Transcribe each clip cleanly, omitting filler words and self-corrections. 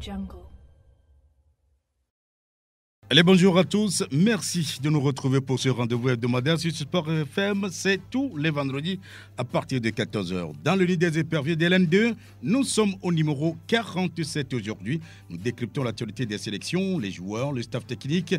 Jungle. Allez, bonjour à tous. Merci de nous retrouver pour ce rendez-vous hebdomadaire sur Sport FM. C'est tous les vendredis à partir de 14h. Dans le lit des éperviers d'LN2, nous sommes au numéro 47 aujourd'hui. Nous décryptons l'actualité des sélections, les joueurs, le staff technique,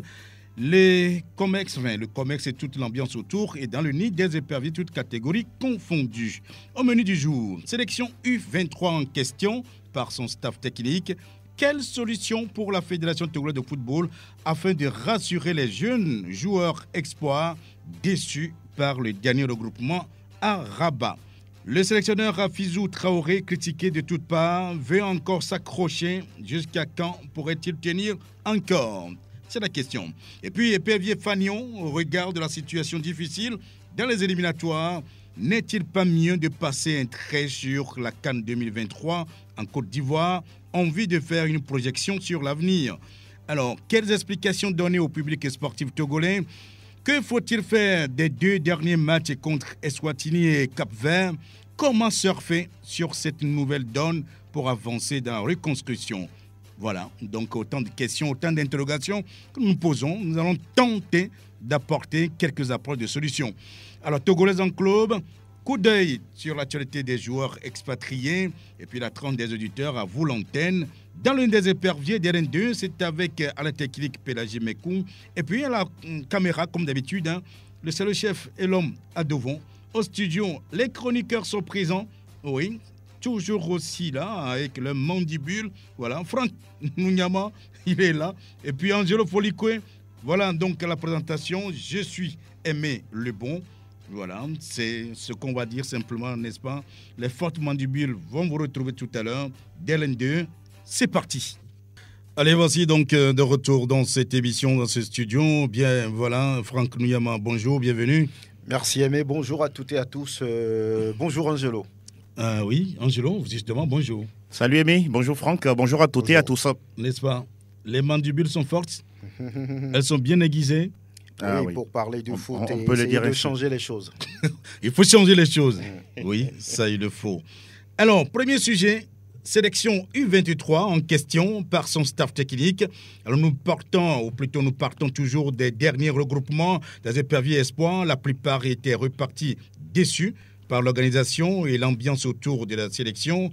les COMEX, le COMEX et toute l'ambiance autour. Et dans le nid des éperviers, toutes catégories confondues. Au menu du jour, sélection U23 en question par son staff technique. Quelle solution pour la Fédération togolaise de football afin de rassurer les jeunes joueurs espoirs déçus par le dernier regroupement à Rabat? Le sélectionneur Hafizou Traoré, critiqué de toutes parts, veut encore s'accrocher. Jusqu'à quand pourrait-il tenir encore? C'est la question. Et puis, épervier Fagnon, au regard de la situation difficile dans les éliminatoires, n'est-il pas mieux de passer un trait sur la CAN 2023 en Côte d'Ivoire? Envie de faire une projection sur l'avenir. Alors, quelles explications donner au public sportif togolais? Que faut-il faire des deux derniers matchs contre Eswatini et Cap-Vert? Comment surfer sur cette nouvelle donne pour avancer dans la reconstruction? Voilà, donc autant de questions, autant d'interrogations que nous posons. Nous allons tenter d'apporter quelques approches de solutions. Alors, Togolais en club, coup d'œil sur l'actualité des joueurs expatriés et puis la trente des auditeurs à vous l'antenne. Dans l'une des éperviers d'RN2, c'est avec à la technique Pélagie Mekou et puis à la caméra, comme d'habitude, le seul chef et l'homme à devant. Au studio, les chroniqueurs sont présents. Oui, toujours aussi là, avec le mandibule. Voilà, Franck Nounyama, il est là. Et puis Angelo Folikwe. Voilà donc la présentation. Je suis Aimé Lebon. Voilà, c'est ce qu'on va dire simplement, n'est-ce pas? Les fortes mandibules vont vous retrouver tout à l'heure. DLN2, c'est parti. Allez, voici donc de retour dans cette émission, dans ce studio. Bien, voilà, Franck Nouyama, bonjour, bienvenue. Merci Aimé, bonjour à toutes et à tous. Bonjour Angelo. Oui, Angelo, justement, bonjour. Salut Aimé, bonjour Franck, bonjour à toutes et à tous. N'est-ce pas? Les mandibules sont fortes, elles sont bien aiguisées. Oui, pour parler du foot on peut le dire de changer les choses. Il faut changer les choses. Oui, ça il le faut. Alors, premier sujet, sélection U23 en question par son staff technique. Alors nous partons toujours des derniers regroupements des éperviers espoirs. La plupart étaient repartis déçus par l'organisation et l'ambiance autour de la sélection.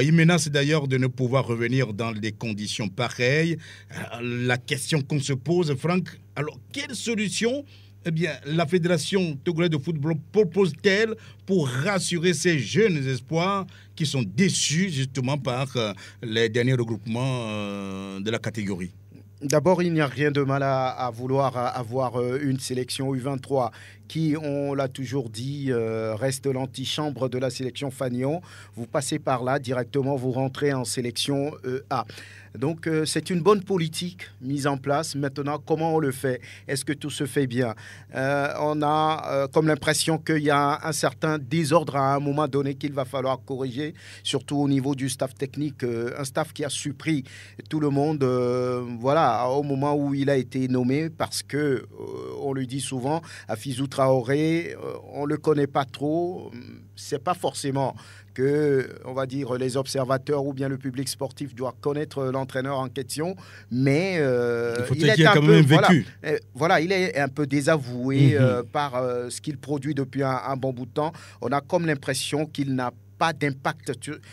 Ils menacent d'ailleurs de ne pouvoir revenir dans des conditions pareilles. La question qu'on se pose, Franck, alors quelle solution la Fédération togolaise de football propose-t-elle pour rassurer ces jeunes espoirs qui sont déçus justement par les derniers regroupements de la catégorie? D'abord, il n'y a rien de mal à vouloir avoir une sélection U23 qui, on l'a toujours dit, reste l'antichambre de la sélection Fagnon. Vous passez par là, directement, vous rentrez en sélection A. Donc, c'est une bonne politique mise en place. Maintenant, comment on le fait? Est-ce que tout se fait bien? On a comme l'impression qu'il y a un certain désordre à un moment donné qu'il va falloir corriger, surtout au niveau du staff technique. Un staff qui a surpris tout le monde au moment où il a été nommé parce que, on le dit souvent, Hafizou Traoré, on ne le connaît pas trop. C'est pas forcément que, on va dire, les observateurs ou bien le public sportif doit connaître l'entraîneur en question, mais il est un peu vécu. Il est un peu désavoué par ce qu'il produit depuis un bon bout de temps. On a comme l'impression qu'il n'a pas d'impact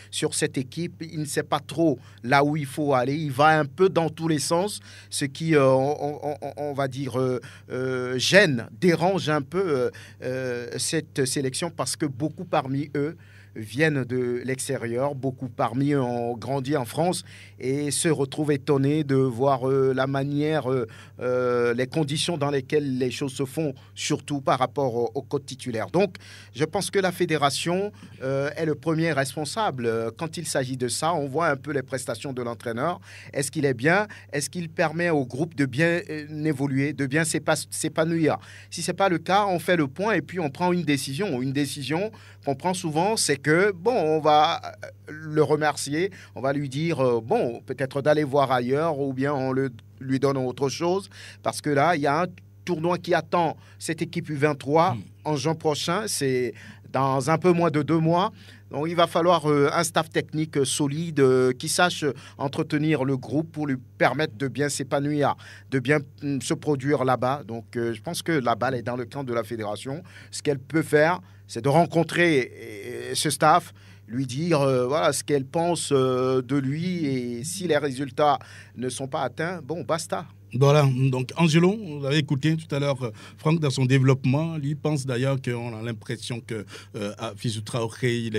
sur cette équipe. Il ne sait pas trop là où il faut aller. Il va un peu dans tous les sens, ce qui, on va dire, dérange un peu cette sélection parce que beaucoup parmi eux viennent de l'extérieur. Beaucoup parmi eux ont grandi en France et se retrouvent étonnés de voir la manière, les conditions dans lesquelles les choses se font, surtout par rapport au code titulaire. Donc, je pense que la fédération est le premier responsable. Quand il s'agit de ça, on voit un peu les prestations de l'entraîneur. Est-ce qu'il est bien? Est-ce qu'il permet au groupe de bien évoluer, de bien s'épanouir? Si ce n'est pas le cas, on fait le point et puis on prend une décision. Une décision qu'on prend souvent, c'est que, on va le remercier, on va lui dire, peut-être d'aller voir ailleurs ou bien on lui donne autre chose parce que là, il y a un tournoi qui attend cette équipe U23 en juin prochain, c'est dans un peu moins de 2 mois. Donc il va falloir un staff technique solide qui sache entretenir le groupe pour lui permettre de bien s'épanouir, de bien se produire là-bas. Donc je pense que la balle est dans le camp de la fédération. Ce qu'elle peut faire, c'est de rencontrer ce staff, lui dire voilà ce qu'elle pense de lui, et si les résultats ne sont pas atteints, bon, basta. Voilà, donc Angelo, vous avez écouté tout à l'heure Franck dans son développement. Lui pense d'ailleurs qu'on a l'impression que Fizou Traoré,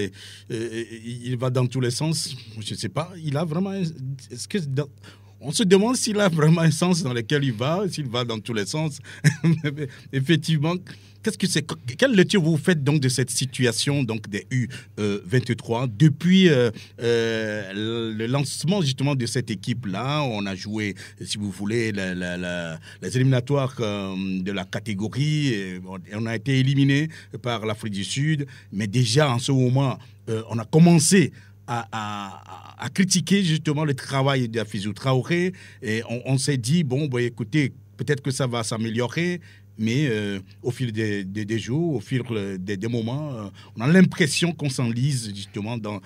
il va dans tous les sens. Je ne sais pas, il a vraiment... On se demande s'il a vraiment un sens dans lequel il va, s'il va dans tous les sens. Effectivement, quelle lecture vous faites donc de cette situation donc des U23 depuis le lancement justement de cette équipe-là? On a joué, si vous voulez, les éliminatoires de la catégorie. Et on a été éliminé par l'Afrique du Sud, mais déjà en ce moment, on a commencé à critiquer justement le travail de Fizou Traoré, et on s'est dit, bon, écoutez, peut-être que ça va s'améliorer, mais au fil des jours, au fil des moments, on a l'impression qu'on s'enlise justement dans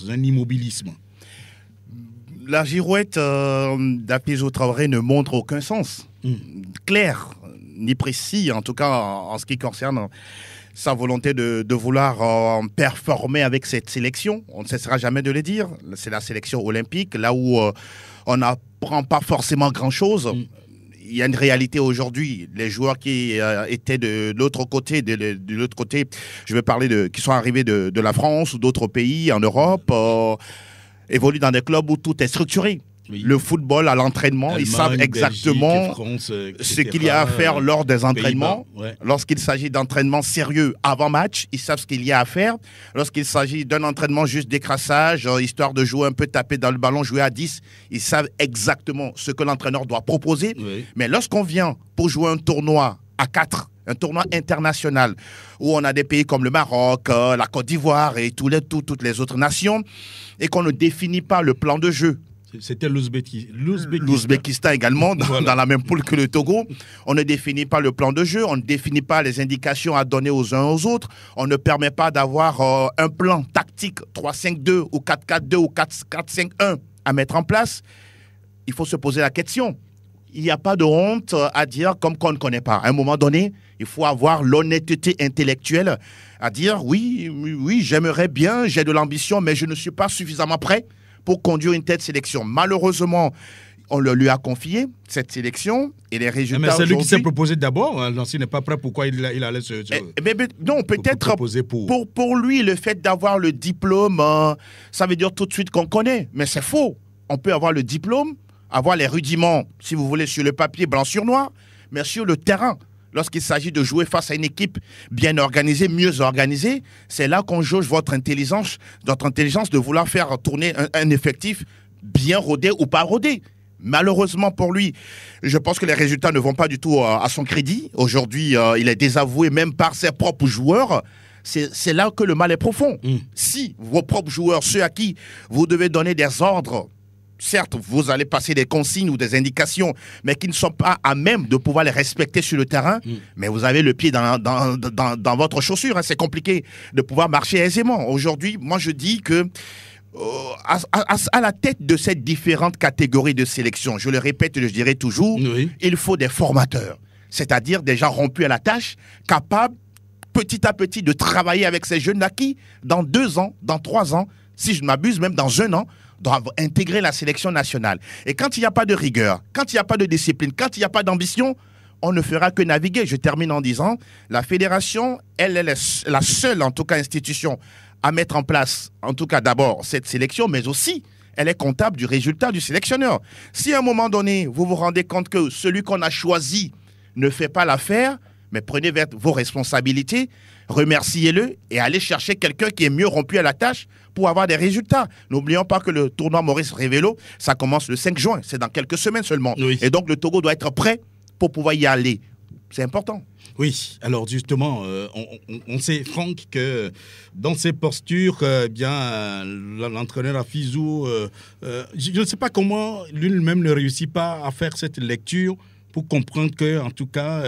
un immobilisme. La girouette d'Fizou Traoré ne montre aucun sens clair, ni précis, en tout cas en ce qui concerne sa volonté de vouloir performer avec cette sélection. On ne cessera jamais de le dire. C'est la sélection olympique, là où on n'apprend pas forcément grand-chose. Il y a une réalité aujourd'hui. Les joueurs qui étaient de l'autre côté, je vais parler qui sont arrivés de la France ou d'autres pays en Europe, évoluent dans des clubs où tout est structuré. Oui. Le football, à l'entraînement, Allemagne, ils savent exactement Belgique, France, ce qu'il y a à faire lors des entraînements. Ouais. Lorsqu'il s'agit d'entraînements sérieux avant match, ils savent ce qu'il y a à faire. Lorsqu'il s'agit d'un entraînement juste d'écrassage, histoire de jouer un peu, taper dans le ballon, jouer à 10, ils savent exactement ce que l'entraîneur doit proposer. Oui. Mais lorsqu'on vient pour jouer un tournoi à 4, un tournoi international où on a des pays comme le Maroc, la Côte d'Ivoire et toutes les autres nations, et qu'on ne définit pas le plan de jeu. C'était l'Ouzbékistan également, voilà. Dans la même poule que le Togo. On ne définit pas le plan de jeu, on ne définit pas les indications à donner aux uns aux autres. On ne permet pas d'avoir un plan tactique 3-5-2 ou 4-4-2 ou 4-5-1 à mettre en place. Il faut se poser la question. Il n'y a pas de honte à dire comme qu'on ne connaît pas. À un moment donné, il faut avoir l'honnêteté intellectuelle à dire oui, j'aimerais bien, j'ai de l'ambition, mais je ne suis pas suffisamment prêt pour conduire une telle sélection. Malheureusement, on le lui a confié, cette sélection, et les résultats mais c'est lui qui s'est proposé d'abord. Hein. S'il n'est pas prêt, pourquoi il allait se non, peut-être pour lui, le fait d'avoir le diplôme, ça veut dire tout de suite qu'on connaît. Mais c'est faux. On peut avoir le diplôme, avoir les rudiments, si vous voulez, sur le papier, blanc sur noir, mais sur le terrain. Lorsqu'il s'agit de jouer face à une équipe bien organisée, mieux organisée, c'est là qu'on jauge votre intelligence de vouloir faire tourner un effectif bien rodé ou pas rodé. Malheureusement pour lui, je pense que les résultats ne vont pas du tout à son crédit. Aujourd'hui, il est désavoué même par ses propres joueurs. C'est là que le mal est profond. Si vos propres joueurs, ceux à qui vous devez donner des ordres, certes, vous allez passer des consignes ou des indications, mais qui ne sont pas à même de pouvoir les respecter sur le terrain, mais vous avez le pied dans votre chaussure. Hein. C'est compliqué de pouvoir marcher aisément. Aujourd'hui, moi, je dis que à la tête de ces différentes catégories de sélection, je le répète et je dirai toujours, il faut des formateurs, c'est-à-dire des gens rompus à la tâche, capables petit à petit de travailler avec ces jeunes-là qui, dans 2 ans, dans 3 ans, si je ne m'abuse, même dans 1 an, doivent intégrer la sélection nationale. Et quand il n'y a pas de rigueur, quand il n'y a pas de discipline, quand il n'y a pas d'ambition, on ne fera que naviguer. Je termine en disant, la fédération, elle est la seule, en tout cas, institution à mettre en place, en tout cas d'abord, cette sélection, mais aussi, elle est comptable du résultat du sélectionneur. Si à un moment donné, vous vous rendez compte que celui qu'on a choisi ne fait pas l'affaire, mais prenez vos responsabilités, remerciez-le et allez chercher quelqu'un qui est mieux rompu à la tâche pour avoir des résultats. N'oublions pas que le tournoi Maurice Révélo, ça commence le 5 juin, c'est dans quelques semaines seulement. Oui. Et donc le Togo doit être prêt pour pouvoir y aller. C'est important. Oui, alors justement, on sait, Franck, que dans ses postures, l'entraîneur Fizou, je ne sais pas comment lui-même ne réussit pas à faire cette lecture pour comprendre que, en tout cas,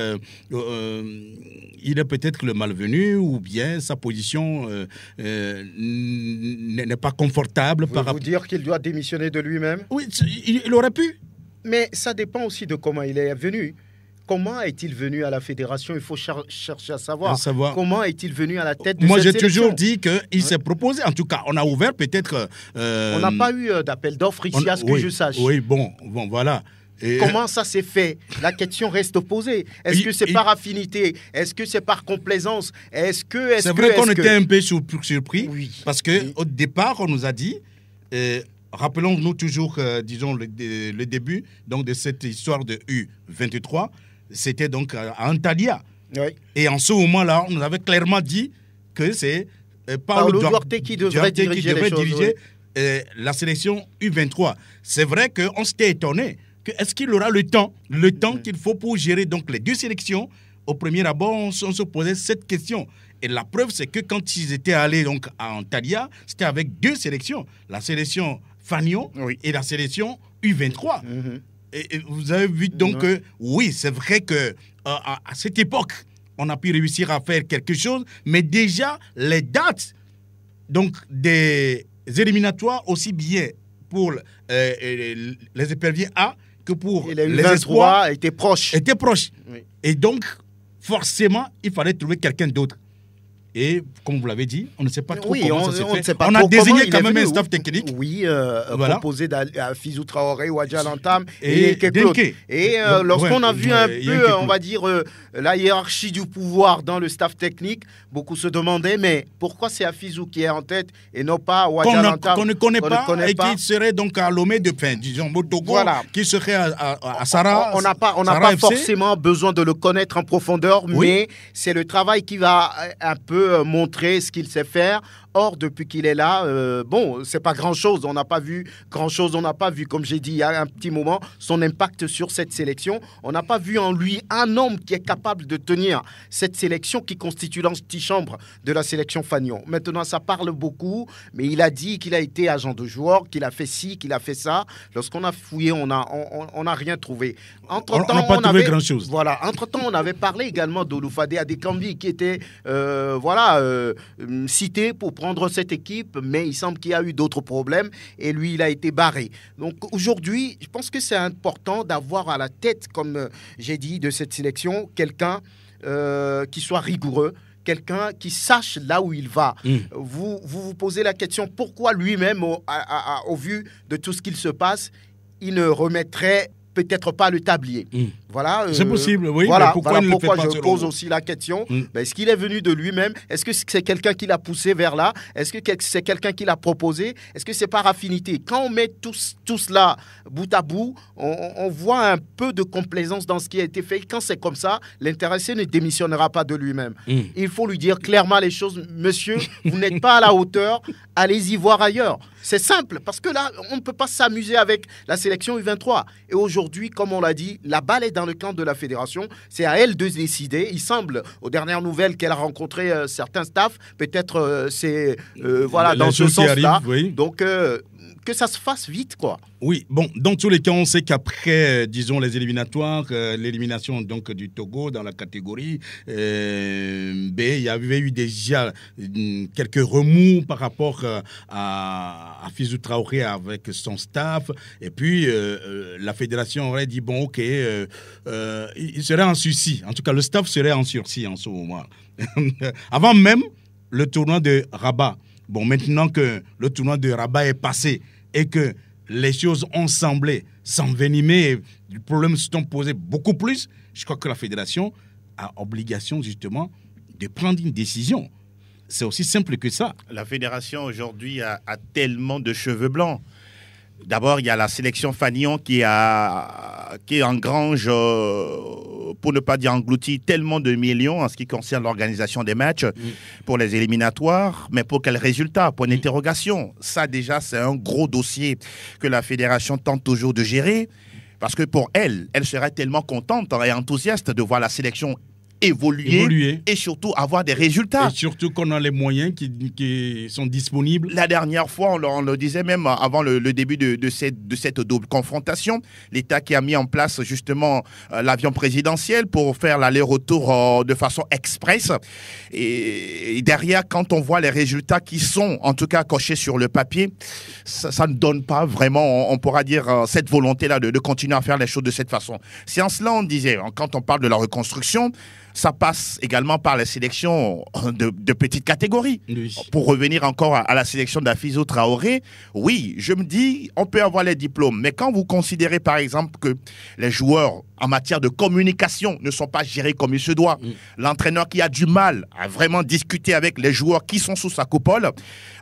il est peut-être le malvenu ou bien sa position n'est pas confortable. Vous dire qu'il doit démissionner de lui-même? Oui, il aurait pu. Mais ça dépend aussi de comment il est venu. Comment est-il venu à la fédération? Il faut chercher à savoir. Comment est-il venu à la tête de cette sélection? Moi, j'ai toujours dit qu'il s'est proposé. En tout cas, on a ouvert peut-être... On n'a pas eu d'appel d'offres ici, à ce que je sache. Oui, bon, voilà. Et comment ça s'est fait? La question reste posée. Est-ce que c'est par affinité? Est-ce que c'est par complaisance? C'est vrai qu'on était un peu surpris, oui. Parce qu'au départ, on nous a dit... rappelons-nous toujours, disons, le début donc, de cette histoire de U23. C'était donc à Antalya. Oui. Et en ce moment-là, on nous avait clairement dit que c'est Paolo Duarte qui devrait diriger la sélection U23. C'est vrai qu'on s'était étonné. Est-ce qu'il aura le temps qu'il faut pour gérer donc, les deux sélections? Au premier abord, on se posait cette question. Et la preuve, c'est que quand ils étaient allés donc, à Antalya, c'était avec deux sélections. La sélection Fagnon et la sélection U23. Et vous avez vu donc que, oui, c'est vrai qu'à cette époque, on a pu réussir à faire quelque chose, mais déjà, les dates donc, des éliminatoires, aussi bien pour les éperviers A que pour les espoirs, étaient proches. Oui. Et donc, forcément, il fallait trouver quelqu'un d'autre. Et comme vous l'avez dit, on ne sait pas trop comment ça s'est fait. On a désigné quand même un staff technique. Oui, composé d'Afizou Traoré, Wadja Lantam et Keklot. Et lorsqu'on a vu un peu, on va dire, la hiérarchie du pouvoir dans le staff technique, beaucoup se demandaient, mais pourquoi c'est Afizou qui est en tête et non pas Wadja Lantam qu'on ne connaît pas et qui serait donc à Lomé de fin, disons, au Togo, qui serait à Sarah. On n'a pas forcément besoin de le connaître en profondeur, mais c'est le travail qui va un peu montrer ce qu'il sait faire. Or, depuis qu'il est là, bon, c'est pas grand-chose. On n'a pas vu grand-chose. On n'a pas vu, comme j'ai dit il y a un petit moment, son impact sur cette sélection. On n'a pas vu en lui un homme qui est capable de tenir cette sélection qui constitue l'antichambre de la sélection Fagnon. Maintenant, ça parle beaucoup, mais il a dit qu'il a été agent de joueur, qu'il a fait ci, qu'il a fait ça. Lorsqu'on a fouillé, on n'a rien trouvé. Entre-temps, on n'a pas trouvé grand-chose. Voilà. Entre-temps, on avait parlé également d'Oloufade Adekambi qui était cité pour prendre cette équipe, mais il semble qu'il y a eu d'autres problèmes et lui, il a été barré. Donc aujourd'hui, je pense que c'est important d'avoir à la tête, comme j'ai dit, de cette sélection, quelqu'un qui soit rigoureux, quelqu'un qui sache là où il va. Vous posez la question, pourquoi lui-même, au vu de tout ce qu'il se passe, il ne remettrait peut-être pas le tablier. Voilà. C'est possible, oui. Voilà, pourquoi je pose aussi la question. Est-ce qu'il est venu de lui-même? Est-ce que c'est quelqu'un qui l'a poussé vers là? Est-ce que c'est quelqu'un qui l'a proposé? Est-ce que c'est par affinité? Quand on met tout cela bout à bout, on voit un peu de complaisance dans ce qui a été fait. Quand c'est comme ça, l'intéressé ne démissionnera pas de lui-même. Il faut lui dire clairement les choses. Monsieur, vous n'êtes pas à la hauteur, allez-y voir ailleurs. C'est simple, parce que là, on ne peut pas s'amuser avec la sélection U23. Et aujourd'hui, comme on l'a dit, la balle est dans le camp de la fédération. C'est à elle de décider. Il semble, aux dernières nouvelles, qu'elle a rencontré certains staffs. Peut-être c'est dans ce sens-là. Oui. Donc, que ça se fasse vite, quoi. Oui, bon, dans tous les cas, on sait qu'après, disons, les éliminatoires, l'élimination donc du Togo dans la catégorie B, il y avait eu déjà quelques remous par rapport à Fizou Traoré avec son staff. Et puis, la fédération aurait dit, bon, ok, il serait en sursis. En tout cas, le staff serait en sursis en ce moment. Avant même le tournoi de Rabat. Bon, maintenant que le tournoi de Rabat est passé et que les choses ont semblé s'envenimer et les problèmes se sont posés beaucoup plus, je crois que la fédération a obligation justement de prendre une décision. C'est aussi simple que ça. La fédération aujourd'hui a tellement de cheveux blancs. D'abord, il y a la sélection Fagnon qui engrange, pour ne pas dire englouti, tellement de millions en ce qui concerne l'organisation des matchs pour les éliminatoires. Mais pour quel résultat? Point d'interrogation. Ça, déjà, c'est un gros dossier que la fédération tente toujours de gérer. Parce que pour elle serait tellement contente et enthousiaste de voir la sélection évoluer et surtout avoir des résultats. Et surtout qu'on a les moyens qui sont disponibles. La dernière fois, on le disait même avant le début de cette double confrontation, l'État qui a mis en place justement l'avion présidentiel pour faire l'aller-retour de façon express. Et derrière, quand on voit les résultats qui sont en tout cas cochés sur le papier, ça ne donne pas vraiment, on pourra dire, cette volonté-là de continuer à faire les choses de cette façon. Si en cela on disait, quand on parle de la reconstruction, ça passe également par la sélection de petites catégories. Oui. Pour revenir encore à la sélection d'Afizou Traoré, oui, je me dis, on peut avoir les diplômes, mais quand vous considérez par exemple que les joueurs en matière de communication ne sont pas gérés comme il se doit, l'entraîneur qui a du mal à vraiment discuter avec les joueurs qui sont sous sa coupole,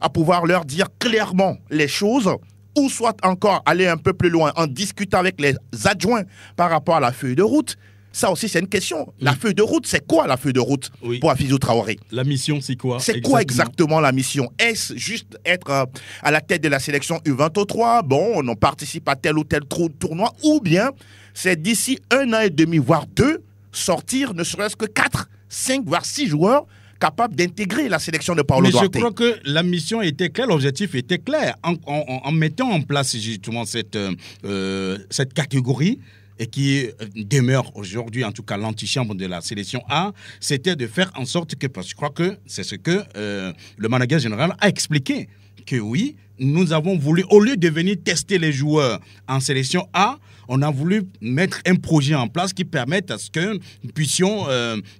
à pouvoir leur dire clairement les choses, ou soit encore aller un peu plus loin en discutant avec les adjoints par rapport à la feuille de route. Ça aussi, c'est une question. La feuille de route, c'est quoi la feuille de route pour Afizou Traoré? La mission, c'est quoi? C'est quoi exactement la mission? Est-ce juste être à la tête de la sélection U23? Bon, on participe à tel ou tel tournoi. Ou bien, c'est d'ici 1 an et demi, voire 2, sortir ne serait-ce que 4, 5, voire 6 joueurs capables d'intégrer la sélection de Paulo Duarte. Mais je crois que la mission était claire, l'objectif était clair. En mettant en place justement cette catégorie, et qui demeure aujourd'hui, en tout cas l'antichambre de la sélection A, c'était de faire en sorte que, parce que je crois que c'est ce que le manager général a expliqué, que oui, nous avons voulu, au lieu de venir tester les joueurs en sélection A, on a voulu mettre un projet en place qui permette à ce que nous puissions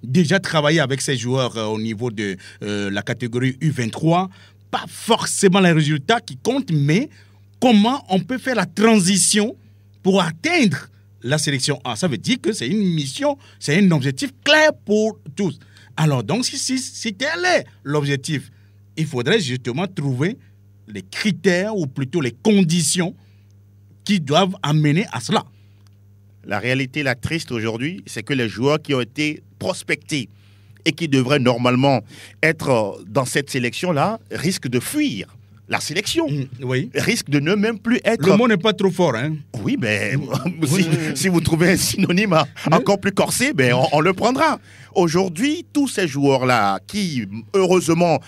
déjà travailler avec ces joueurs au niveau de la catégorie U23, pas forcément les résultats qui comptent, mais comment on peut faire la transition pour atteindre la sélection A. Ça veut dire que c'est une mission, c'est un objectif clair pour tous. Alors donc, si tel est l'objectif, il faudrait justement trouver les critères ou plutôt les conditions qui doivent amener à cela. La réalité, la triste aujourd'hui, c'est que les joueurs qui ont été prospectés et qui devraient normalement être dans cette sélection-là risquent de fuir la sélection, risque de ne même plus être... Le mot n'est pas trop fort, hein? Oui, mais si vous trouvez un synonyme encore plus corsé, ben on le prendra. Aujourd'hui, tous ces joueurs-là qui, heureusement,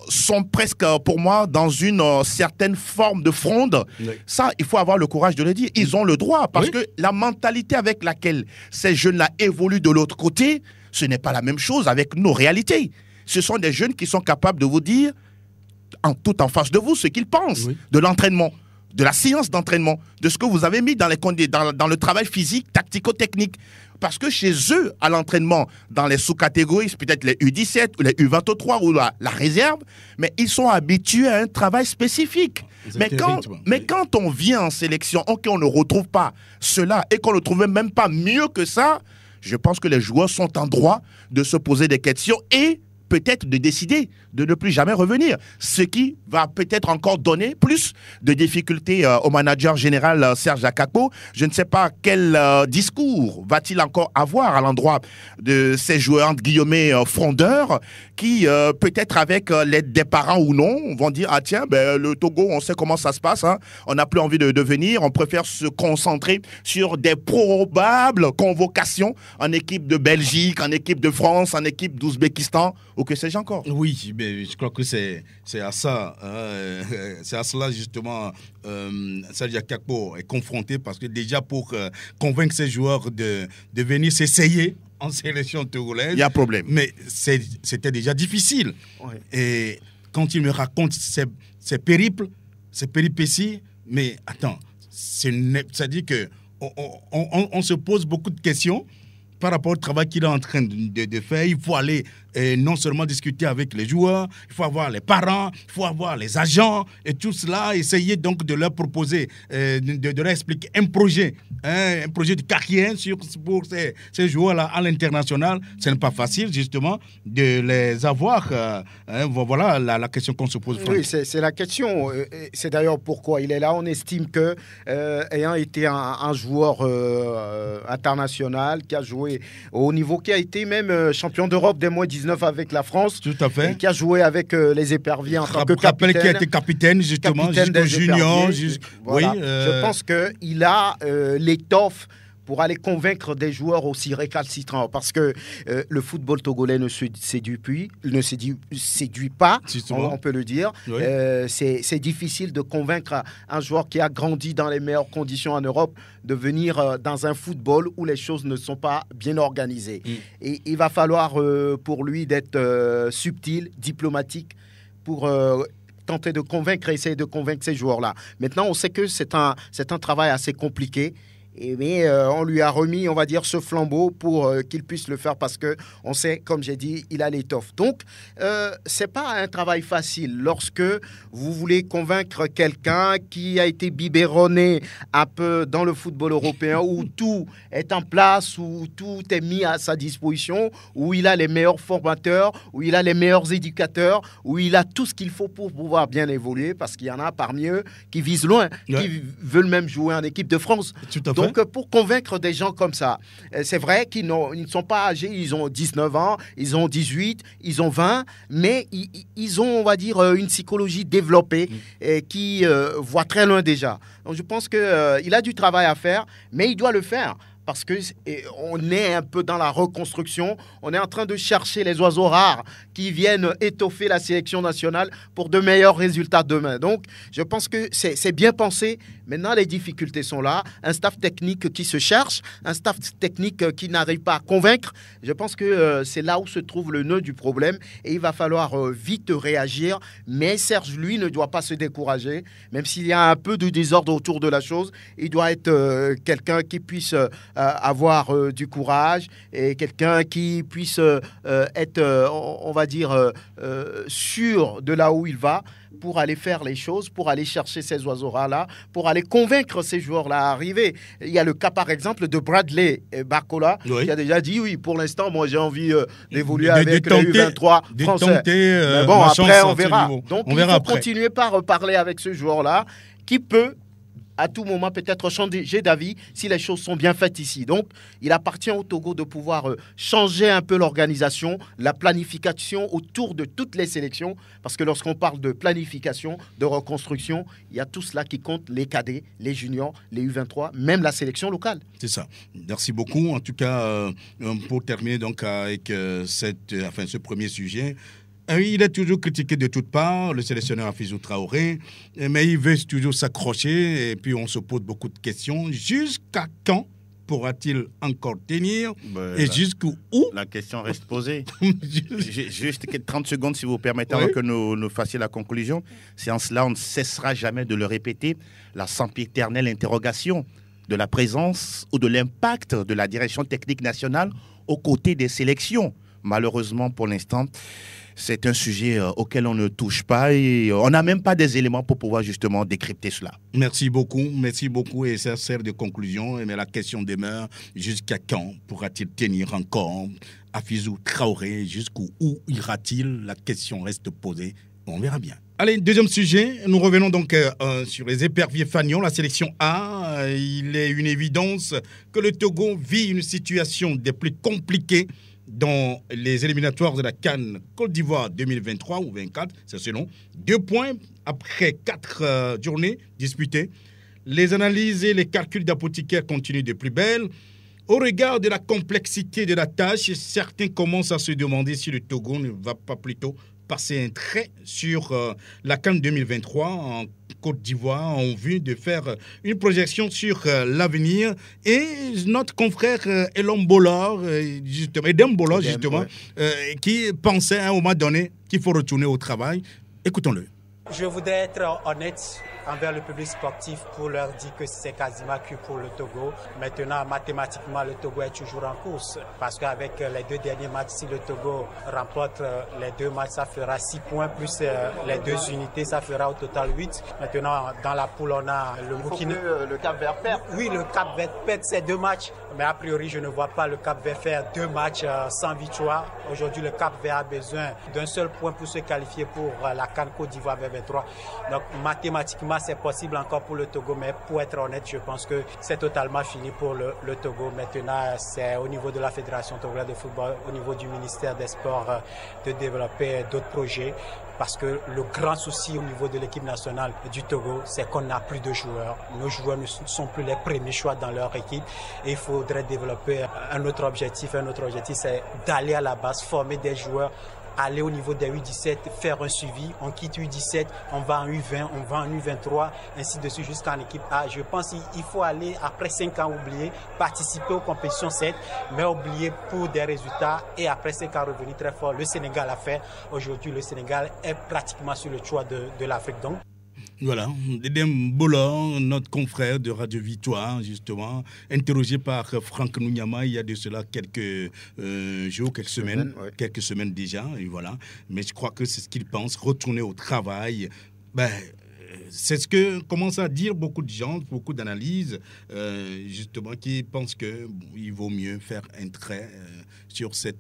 sont presque, pour moi, dans une certaine forme de fronde, ça, il faut avoir le courage de le dire. Ils ont le droit, parce que la mentalité avec laquelle ces jeunes-là évoluent de l'autre côté, ce n'est pas la même chose avec nos réalités. Ce sont des jeunes qui sont capables de vous dire tout en face de vous ce qu'ils pensent de l'entraînement, de la séance d'entraînement, de ce que vous avez mis dans le travail physique, tactico-technique. Parce que chez eux, à l'entraînement, dans les sous-catégories, peut-être les U17 ou les U23 ou la réserve, mais ils sont habitués à un travail spécifique. Mais quand on vient en sélection, on ne retrouve pas cela et qu'on ne trouve même pas mieux que ça, je pense que les joueurs sont en droit de se poser des questions et peut-être de décider de ne plus jamais revenir. Ce qui va peut-être encore donner plus de difficultés au manager général Serge Akakpo. Je ne sais pas quel discours va-t-il encore avoir à l'endroit de ces joueurs, entre guillemets, frondeurs, qui peut-être avec l'aide des parents ou non, vont dire « Ah tiens, ben, le Togo, on sait comment ça se passe, hein. On n'a plus envie de venir, on préfère se concentrer sur des probables convocations en équipe de Belgique, en équipe de France, en équipe d'Ouzbékistan, ou que sais-je encore ?» Oui, mais je crois que c'est à ça, c'est à cela justement Serge Akakpo est confronté, parce que déjà pour convaincre ses joueurs de venir s'essayer en sélection togolaise, il y a problème. Mais c'était déjà difficile. Ouais. Et quand il me raconte ses périples, ses péripéties, mais attends, c'est-à-dire que on se pose beaucoup de questions par rapport au travail qu'il est en train de faire. Il faut aller non seulement discuter avec les joueurs, il faut avoir les parents, il faut avoir les agents et tout cela, essayer donc de leur proposer, de leur expliquer un projet de carrière pour ces joueurs-là à l'international. Ce n'est pas facile justement de les avoir. Voilà la question qu'on se pose. Oui, c'est la question. C'est d'ailleurs pourquoi il est là. On estime que ayant été un joueur international qui a joué au niveau, qui a été même champion d'Europe des moins 19 avec la France. Tout à fait. Et qui a joué avec les Éperviers en tant que capitaine. Qui a été capitaine justement, jusqu'au junior. Voilà. Oui, je pense qu'il a l'étoffe pour aller convaincre des joueurs aussi récalcitrants. Parce que le football togolais ne séduit pas, on peut le dire. Oui. C'est difficile de convaincre un joueur qui a grandi dans les meilleures conditions en Europe de venir dans un football où les choses ne sont pas bien organisées. Et il va falloir pour lui d'être subtil, diplomatique, pour tenter de convaincre, essayer de convaincre ces joueurs-là. Maintenant, on sait que c'est un travail assez compliqué. Mais on lui a remis, on va dire, ce flambeau pour qu'il puisse le faire parce qu'on sait, comme j'ai dit, il a l'étoffe. Donc, ce n'est pas un travail facile. Lorsque vous voulez convaincre quelqu'un qui a été biberonné un peu dans le football européen, où tout est en place, où tout est mis à sa disposition, où il a les meilleurs formateurs, où il a les meilleurs éducateurs, où il a tout ce qu'il faut pour pouvoir bien évoluer, parce qu'il y en a parmi eux qui visent loin, qui veulent même jouer en équipe de France. Tout à fait. Donc, pour convaincre des gens comme ça, c'est vrai qu'ils ne sont pas âgés, ils ont 19 ans, ils ont 18, ils ont 20, mais ils ont, on va dire, une psychologie développée qui voit très loin déjà. Donc, je pense qu'il a du travail à faire, mais il doit le faire. Parce qu'on est un peu dans la reconstruction. On est en train de chercher les oiseaux rares qui viennent étoffer la sélection nationale pour de meilleurs résultats demain. Donc, je pense que c'est bien pensé. Maintenant, les difficultés sont là. Un staff technique qui se cherche, un staff technique qui n'arrive pas à convaincre. Je pense que c'est là où se trouve le nœud du problème. Et il va falloir vite réagir. Mais Serge, lui, ne doit pas se décourager. Même s'il y a un peu de désordre autour de la chose, il doit être quelqu'un qui puisse avoir du courage et quelqu'un qui puisse être, on va dire, sûr de là où il va pour aller faire les choses, pour aller chercher ces oiseaux-là, pour aller convaincre ces joueurs-là à arriver. Il y a le cas, par exemple, de Bradley Barcola, qui a déjà dit, oui, pour l'instant, moi, j'ai envie d'évoluer avec les U23 français. Mais bon, après, on verra. Donc, il faut continuer par parler avec ce joueur-là qui peut à tout moment peut-être changer d'avis si les choses sont bien faites ici. Donc, il appartient au Togo de pouvoir changer un peu l'organisation, la planification autour de toutes les sélections, parce que lorsqu'on parle de planification, de reconstruction, il y a tout cela qui compte, les cadets, les juniors, les U23, même la sélection locale. C'est ça. Merci beaucoup. En tout cas, pour terminer donc avec ce premier sujet, il est toujours critiqué de toutes parts, le sélectionneur Afizou Traoré, mais il veut toujours s'accrocher et puis on se pose beaucoup de questions. Jusqu'à quand pourra-t-il encore tenir et jusqu'où? La question reste posée. Juste 30 secondes, si vous permettez, avant que nous fassions la conclusion. C'est en cela, on ne cessera jamais de le répéter, la sempiternelle interrogation de la présence ou de l'impact de la direction technique nationale aux côtés des sélections. Malheureusement, pour l'instant, c'est un sujet auquel on ne touche pas et on n'a même pas des éléments pour pouvoir justement décrypter cela. Merci beaucoup et ça sert de conclusion. Mais la question demeure, jusqu'à quand pourra-t-il tenir encore Afizou Traoré? Jusqu'où ira-t-il? La question reste posée. On verra bien. Allez, deuxième sujet. Nous revenons donc sur les éperviers fanions, la sélection A. Il est une évidence que le Togo vit une situation des plus compliquées dans les éliminatoires de la CAN Côte d'Ivoire 2023 ou 24, c'est selon. 2 points après 4 journées disputées. Les analyses et les calculs d'apothicaires continuent de plus belle. Au regard de la complexité de la tâche, certains commencent à se demander si le Togo ne va pas plutôt passer un trait sur la CAN 2023 en Côte d'Ivoire en vue de faire une projection sur l'avenir. Et notre frère Edem Bolor, justement, qui pensait à un moment donné qu'il faut retourner au travail. Écoutons-le. Je voudrais être honnête envers le public sportif pour leur dire que c'est quasiment cuit pour le Togo. Maintenant, mathématiquement, le Togo est toujours en course parce qu'avec les 2 derniers matchs, si le Togo remporte les 2 matchs, ça fera 6 points plus les 2 unités, ça fera au total 8. Maintenant, dans la poule, on a le Burkina. Le Cap-Vert perd. Oui, le Cap-Vert perd ces 2 matchs, mais a priori, je ne vois pas le Cap-Vert faire 2 matchs sans victoire. Aujourd'hui, le Cap-Vert a besoin d'un seul point pour se qualifier pour la CAN Côte d'Ivoire vers 2023. Donc mathématiquement, c'est possible encore pour le Togo, mais pour être honnête, je pense que c'est totalement fini pour le Togo. Maintenant, c'est au niveau de la Fédération togolaise de football, au niveau du ministère des Sports, de développer d'autres projets. Parce que le grand souci au niveau de l'équipe nationale du Togo, c'est qu'on n'a plus de joueurs. Nos joueurs ne sont plus les premiers choix dans leur équipe. Et il faudrait développer un autre objectif. Un autre objectif, c'est d'aller à la base, former des joueurs, aller au niveau des U17, faire un suivi. On quitte U17, on va en U20, on va en U23, ainsi de suite jusqu'en équipe A. Je pense qu'il faut aller, après 5 ans, oublier, participer aux compétitions 7, mais oublier pour des résultats et après 5 ans revenir très fort. Le Sénégal a fait. Aujourd'hui, le Sénégal est pratiquement sur le choix de l'Afrique. Donc, voilà, Dedem Bolor, notre confrère de Radio Victoire, justement, interrogé par Franck Nounyama il y a de cela quelques jours, quelques semaines déjà, et voilà. Mais je crois que c'est ce qu'il pense, retourner au travail. C'est ce que commencent à dire beaucoup de gens, beaucoup d'analyses, justement, qui pensent qu'il vaut mieux faire un trait sur ces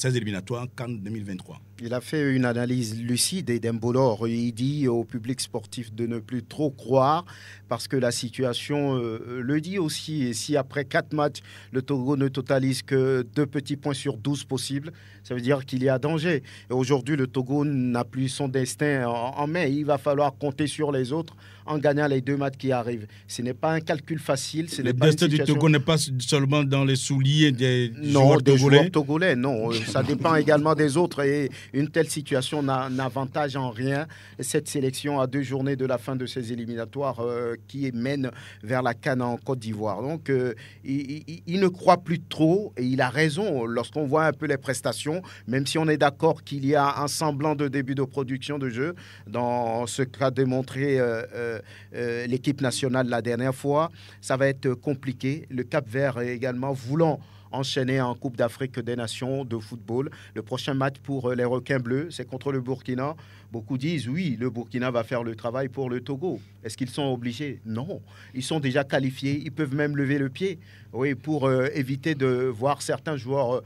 éliminatoires qu'en 2023. Il a fait une analyse lucide et d'Embolor. Il dit au public sportif de ne plus trop croire parce que la situation le dit aussi. Et si après 4 matchs, le Togo ne totalise que 2 petits points sur 12 possibles, ça veut dire qu'il y a danger. Et aujourd'hui, le Togo n'a plus son destin en main. Il va falloir compter sur les autres en gagnant les 2 matchs qui arrivent. Ce n'est pas un calcul facile. Le destin du Togo n'est pas seulement dans les souliers des joueurs togolais. Non, ça dépend également des autres. Et une telle situation n'avantage en rien cette sélection à 2 journées de la fin de ces éliminatoires qui mène vers la CAN en Côte d'Ivoire. Donc, il ne croit plus trop et il a raison lorsqu'on voit un peu les prestations, même si on est d'accord qu'il y a un semblant de début de production de jeu dans ce qu'a démontré l'équipe nationale la dernière fois, ça va être compliqué. Le Cap-Vert également voulant enchaîner en Coupe d'Afrique des Nations de football. Le prochain match pour les Requins Bleus, c'est contre le Burkina. Beaucoup disent, oui, le Burkina va faire le travail pour le Togo. Est-ce qu'ils sont obligés? Non. Ils sont déjà qualifiés. Ils peuvent même lever le pied, oui, pour éviter de voir certains joueurs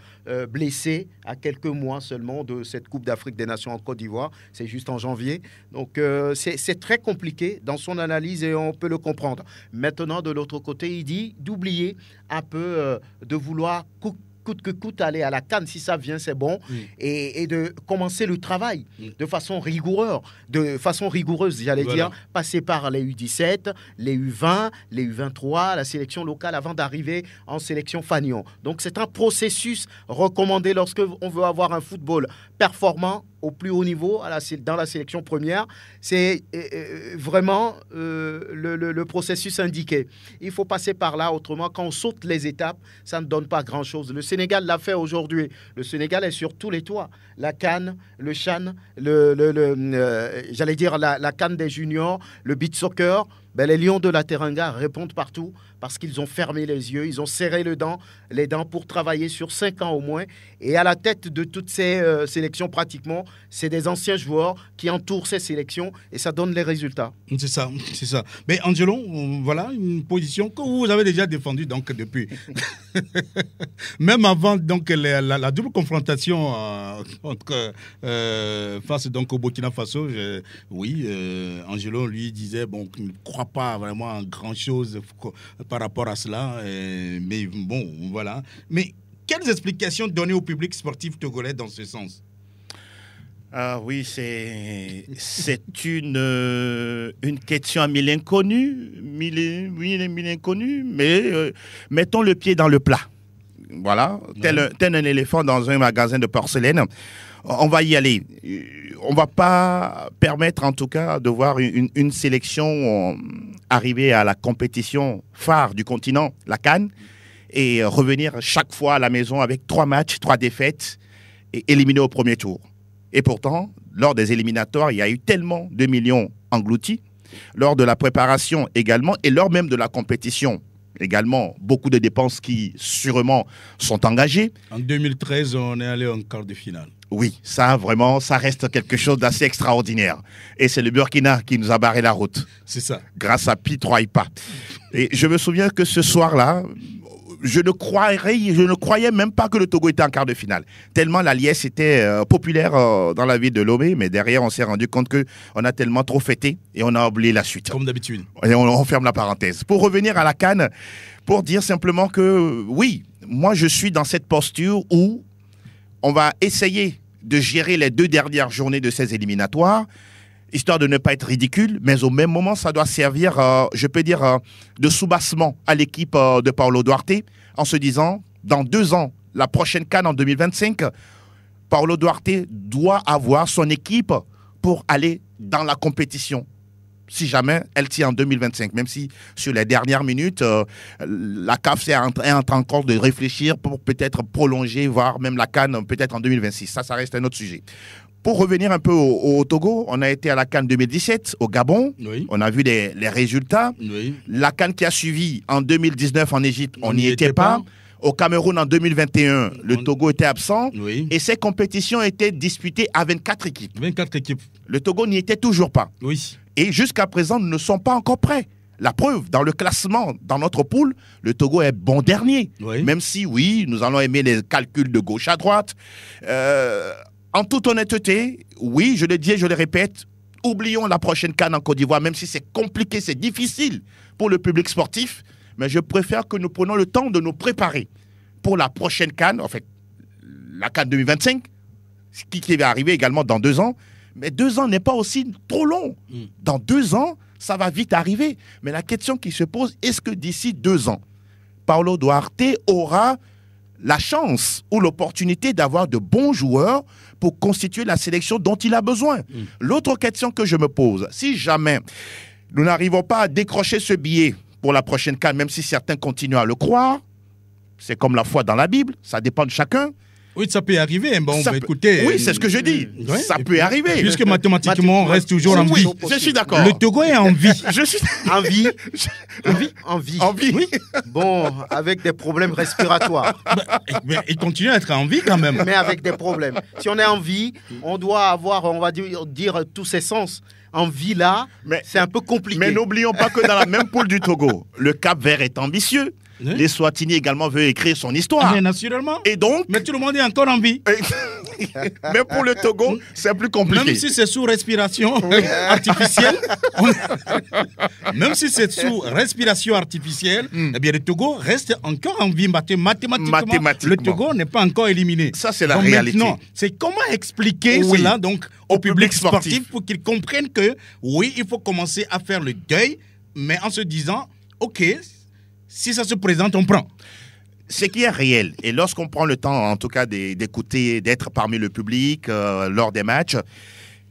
blessés à quelques mois seulement de cette Coupe d'Afrique des Nations en Côte d'Ivoire. C'est juste en janvier. Donc, c'est très compliqué dans son analyse et on peut le comprendre. Maintenant, de l'autre côté, il dit d'oublier un peu, de vouloir coûte que coûte aller à la CAN, si ça vient, c'est bon, et de commencer le travail de façon rigoureuse, j'allais dire, passer par les U17, les U20, les U23, la sélection locale avant d'arriver en sélection Fanion. Donc c'est un processus recommandé lorsque on veut avoir un football performant au plus haut niveau dans la sélection première. C'est vraiment le processus indiqué. Il faut passer par là, autrement, quand on saute les étapes, ça ne donne pas grand-chose. Le Sénégal l'a fait aujourd'hui. Le Sénégal est sur tous les toits. La CAN, le CHAN, j'allais dire la CAN des juniors, le beach soccer. Les Lions de la Teranga répondent partout parce qu'ils ont fermé les yeux, ils ont serré les dents pour travailler sur 5 ans au moins. Et à la tête de toutes ces sélections, pratiquement, c'est des anciens joueurs qui entourent ces sélections et ça donne les résultats. C'est ça. Mais Angelo, voilà une position que vous avez déjà défendue donc depuis. Même avant donc la double confrontation face donc au Burkina Faso, Angelo lui disait qu'il ne croit pas vraiment en grand-chose par rapport à cela, mais bon, voilà. Mais quelles explications donner au public sportif togolais dans ce sens? Oui, c'est une question à mille inconnus, mille inconnus, mais mettons le pied dans le plat. Voilà, tel un éléphant dans un magasin de porcelaine. On va y aller. On ne va pas permettre, en tout cas, de voir une sélection arriver à la compétition phare du continent, la CAN, et revenir chaque fois à la maison avec 3 matchs, 3 défaites, et éliminer au premier tour. Et pourtant, lors des éliminatoires, il y a eu tellement de millions engloutis, lors de la préparation également, et lors même de la compétition également, beaucoup de dépenses qui, sûrement, sont engagées. En 2013, on est allé en quart de finale. Oui, ça, vraiment, ça reste quelque chose d'assez extraordinaire. Et c'est le Burkina qui nous a barré la route. C'est ça. Grâce à Pi 3 Ipa. Et je me souviens que ce soir-là, je ne croyais même pas que le Togo était en quart de finale. Tellement la liesse était populaire dans la ville de Lomé, mais derrière, on s'est rendu compte qu'on a tellement trop fêté et on a oublié la suite. Comme d'habitude. Et on ferme la parenthèse. Pour revenir à la CAN, pour dire simplement que oui, moi je suis dans cette posture où on va essayer de gérer les 2 dernières journées de ces éliminatoires, histoire de ne pas être ridicule, mais au même moment, ça doit servir, je peux dire, de soubassement à l'équipe de Paulo Duarte, en se disant, dans 2 ans, la prochaine CAN en 2025, Paulo Duarte doit avoir son équipe pour aller dans la compétition, si jamais elle tient en 2025, même si sur les dernières minutes, la CAF est en train encore de réfléchir pour peut-être prolonger, voire même la CAN peut-être en 2026. Ça reste un autre sujet. Pour revenir un peu au Togo, on a été à la CAN 2017 au Gabon. Oui. On a vu les résultats. Oui. La CAN qui a suivi en 2019 en Égypte, on n'y était pas. Au Cameroun en 2021, le Togo était absent. Oui. Et ces compétitions étaient disputées à 24 équipes. 24 équipes. Le Togo n'y était toujours pas. Oui. Et jusqu'à présent, nous ne sommes pas encore prêts. La preuve, dans le classement, dans notre poule, le Togo est bon dernier. Oui. Même si, oui, nous allons aimer les calculs de gauche à droite. En toute honnêteté, oui, je le dis et je le répète, oublions la prochaine CAN en Côte d'Ivoire, même si c'est compliqué, c'est difficile pour le public sportif, mais je préfère que nous prenions le temps de nous préparer pour la prochaine CAN, en fait, la CAN 2025, qui va arriver également dans 2 ans, mais 2 ans n'est pas aussi trop long. Dans 2 ans, ça va vite arriver. Mais la question qui se pose, est-ce que d'ici 2 ans, Paulo Duarte aura la chance ou l'opportunité d'avoir de bons joueurs pour constituer la sélection dont il a besoin. L'autre question que je me pose, si jamais nous n'arrivons pas à décrocher ce billet pour la prochaine CAN, même si certains continuent à le croire, c'est comme la foi dans la Bible, ça dépend de chacun. Oui, ça peut arriver. Bon, écoutez, oui, c'est ce que je dis. Ouais. Ça peut arriver. Puisque mathématiquement, on reste toujours en vie. Je suis d'accord. Le Togo est en vie. Je suis en vie. En vie. En vie. Oui. Bon, avec des problèmes respiratoires. Mais il continue à être en vie quand même. Mais avec des problèmes. Si on est en vie, on doit avoir, on va dire tous ses sens. En vie là, c'est un peu compliqué. Mais n'oublions pas que dans la même poule du Togo, le Cap-Vert est ambitieux. Oui. Les Swatini également veulent écrire son histoire. Mais naturellement. Et donc, mais tout le monde est encore en vie. Mais pour le Togo, c'est plus compliqué. Même si c'est sous respiration artificielle, même si c'est sous respiration artificielle, eh bien le Togo reste encore en vie mathématiquement. Le Togo n'est pas encore éliminé. Ça, c'est la réalité. Maintenant, c'est comment expliquer cela donc au public sportif pour qu'ils comprennent que oui, il faut commencer à faire le deuil, mais en se disant, ok, si ça se présente, on prend. Ce qui est réel, et lorsqu'on prend le temps, en tout cas, d'écouter, d'être parmi le public lors des matchs,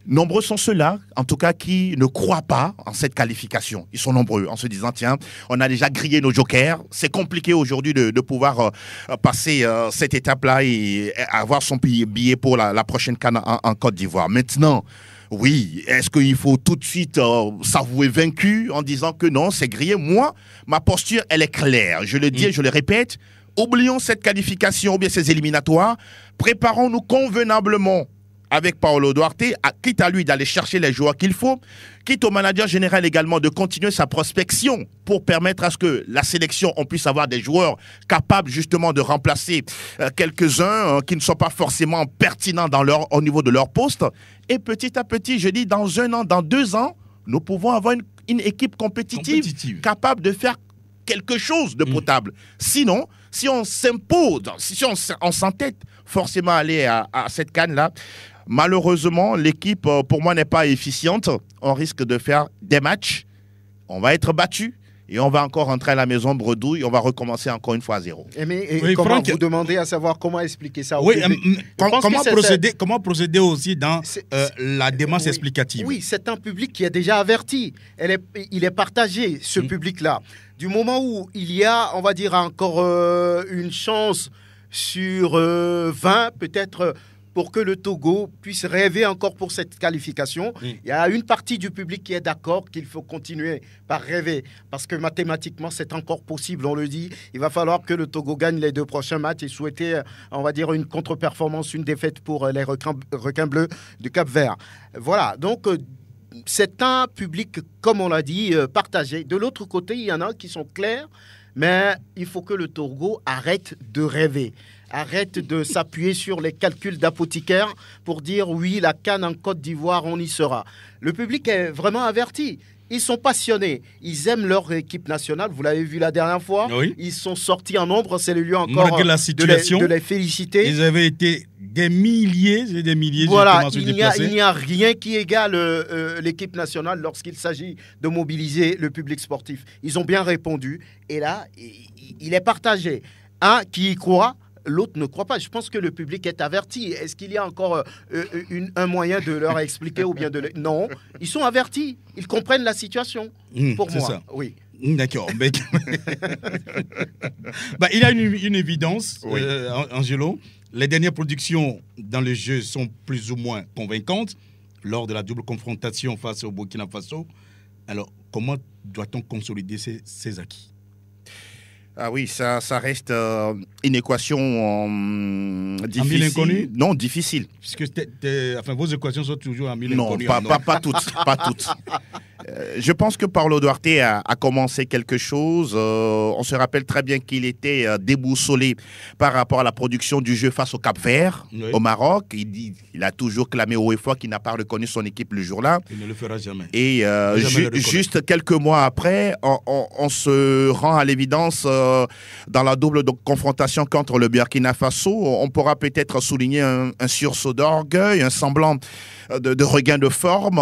nombreux sont ceux-là, en tout cas, qui ne croient pas en cette qualification. Ils sont nombreux, en se disant, tiens, on a déjà grillé nos jokers, c'est compliqué aujourd'hui de pouvoir passer cette étape-là et avoir son billet pour la prochaine CAN en Côte d'Ivoire. Maintenant, oui, est-ce qu'il faut tout de suite s'avouer vaincu en disant que non, c'est grillé? Moi, ma posture, elle est claire. Je le dis et je le répète, oublions cette qualification ou bien ces éliminatoires. Préparons-nous convenablement avec Paulo Duarte, quitte à lui d'aller chercher les joueurs qu'il faut, quitte au manager général également de continuer sa prospection pour permettre à ce que la sélection, on puisse avoir des joueurs capables justement de remplacer quelques-uns qui ne sont pas forcément pertinents au niveau de leur poste. Et petit à petit, je dis, dans 1 an, dans 2 ans, nous pouvons avoir une équipe compétitive capable de faire quelque chose de potable. Sinon, si on s'impose, si on s'entête forcément à aller à cette CAN-là, malheureusement, l'équipe, pour moi, n'est pas efficiente. On risque de faire des matchs, on va être battu et on va encore rentrer à la maison bredouille, on va recommencer encore une fois à 0. Mais comment Franck, vous demandez à savoir comment expliquer ça au public? Comment procéder aussi dans la démarche explicative? Oui, c'est un public qui est déjà averti. Il est partagé, ce public-là. Du moment où il y a, on va dire, encore une chance sur 20, peut-être, pour que le Togo puisse rêver encore pour cette qualification. Il y a une partie du public qui est d'accord qu'il faut continuer par rêver, parce que mathématiquement, c'est encore possible, on le dit. Il va falloir que le Togo gagne les 2 prochains matchs et souhaiter, on va dire, une contre-performance, une défaite pour les requins bleus du Cap-Vert. Voilà, donc c'est un public, comme on l'a dit, partagé. De l'autre côté, il y en a qui sont clairs, Mais il faut que le Togo arrête de rêver. Arrête de s'appuyer sur les calculs d'apothicaires pour dire oui, la CAN en Côte d'Ivoire, on y sera. Le public est vraiment averti. Ils sont passionnés. Ils aiment leur équipe nationale. Vous l'avez vu la dernière fois. Oui. Ils sont sortis en nombre. C'est le lieu encore malgré la situation, de les féliciter. Ils avaient été des milliers et des milliers. Voilà, il n'y a rien qui égale l'équipe nationale lorsqu'il s'agit de mobiliser le public sportif. Ils ont bien répondu. Et là, il est partagé. Un qui y croit, l'autre ne croit pas. Je pense que le public est averti. Est-ce qu'il y a encore un moyen de leur expliquer ou bien de... Non, ils sont avertis. Ils comprennent la situation. Pour moi, ça. Oui. D'accord. Mais... il y a une évidence, oui. Angelo. Les dernières productions dans le jeu sont plus ou moins convaincantes lors de la double confrontation face au Burkina Faso. Alors, comment doit-on consolider ces acquis ? Ah oui, ça reste une équation difficile. En mille inconnus ? Non, difficile. Puisque vos équations sont toujours en mille inconnus. Non, pas toutes. Pas toutes. Je pense que Paulo Duarte a commencé quelque chose. On se rappelle très bien qu'il était déboussolé par rapport à la production du jeu face au Cap-Vert, oui. Au Maroc. Il a toujours clamé haut et fort qu'il n'a pas reconnu son équipe le jour-là. Il ne le fera jamais. Et juste quelques mois après, on se rend à l'évidence dans la double confrontation contre le Burkina Faso. On pourra peut-être souligner un sursaut d'orgueil, un semblant de regain de forme.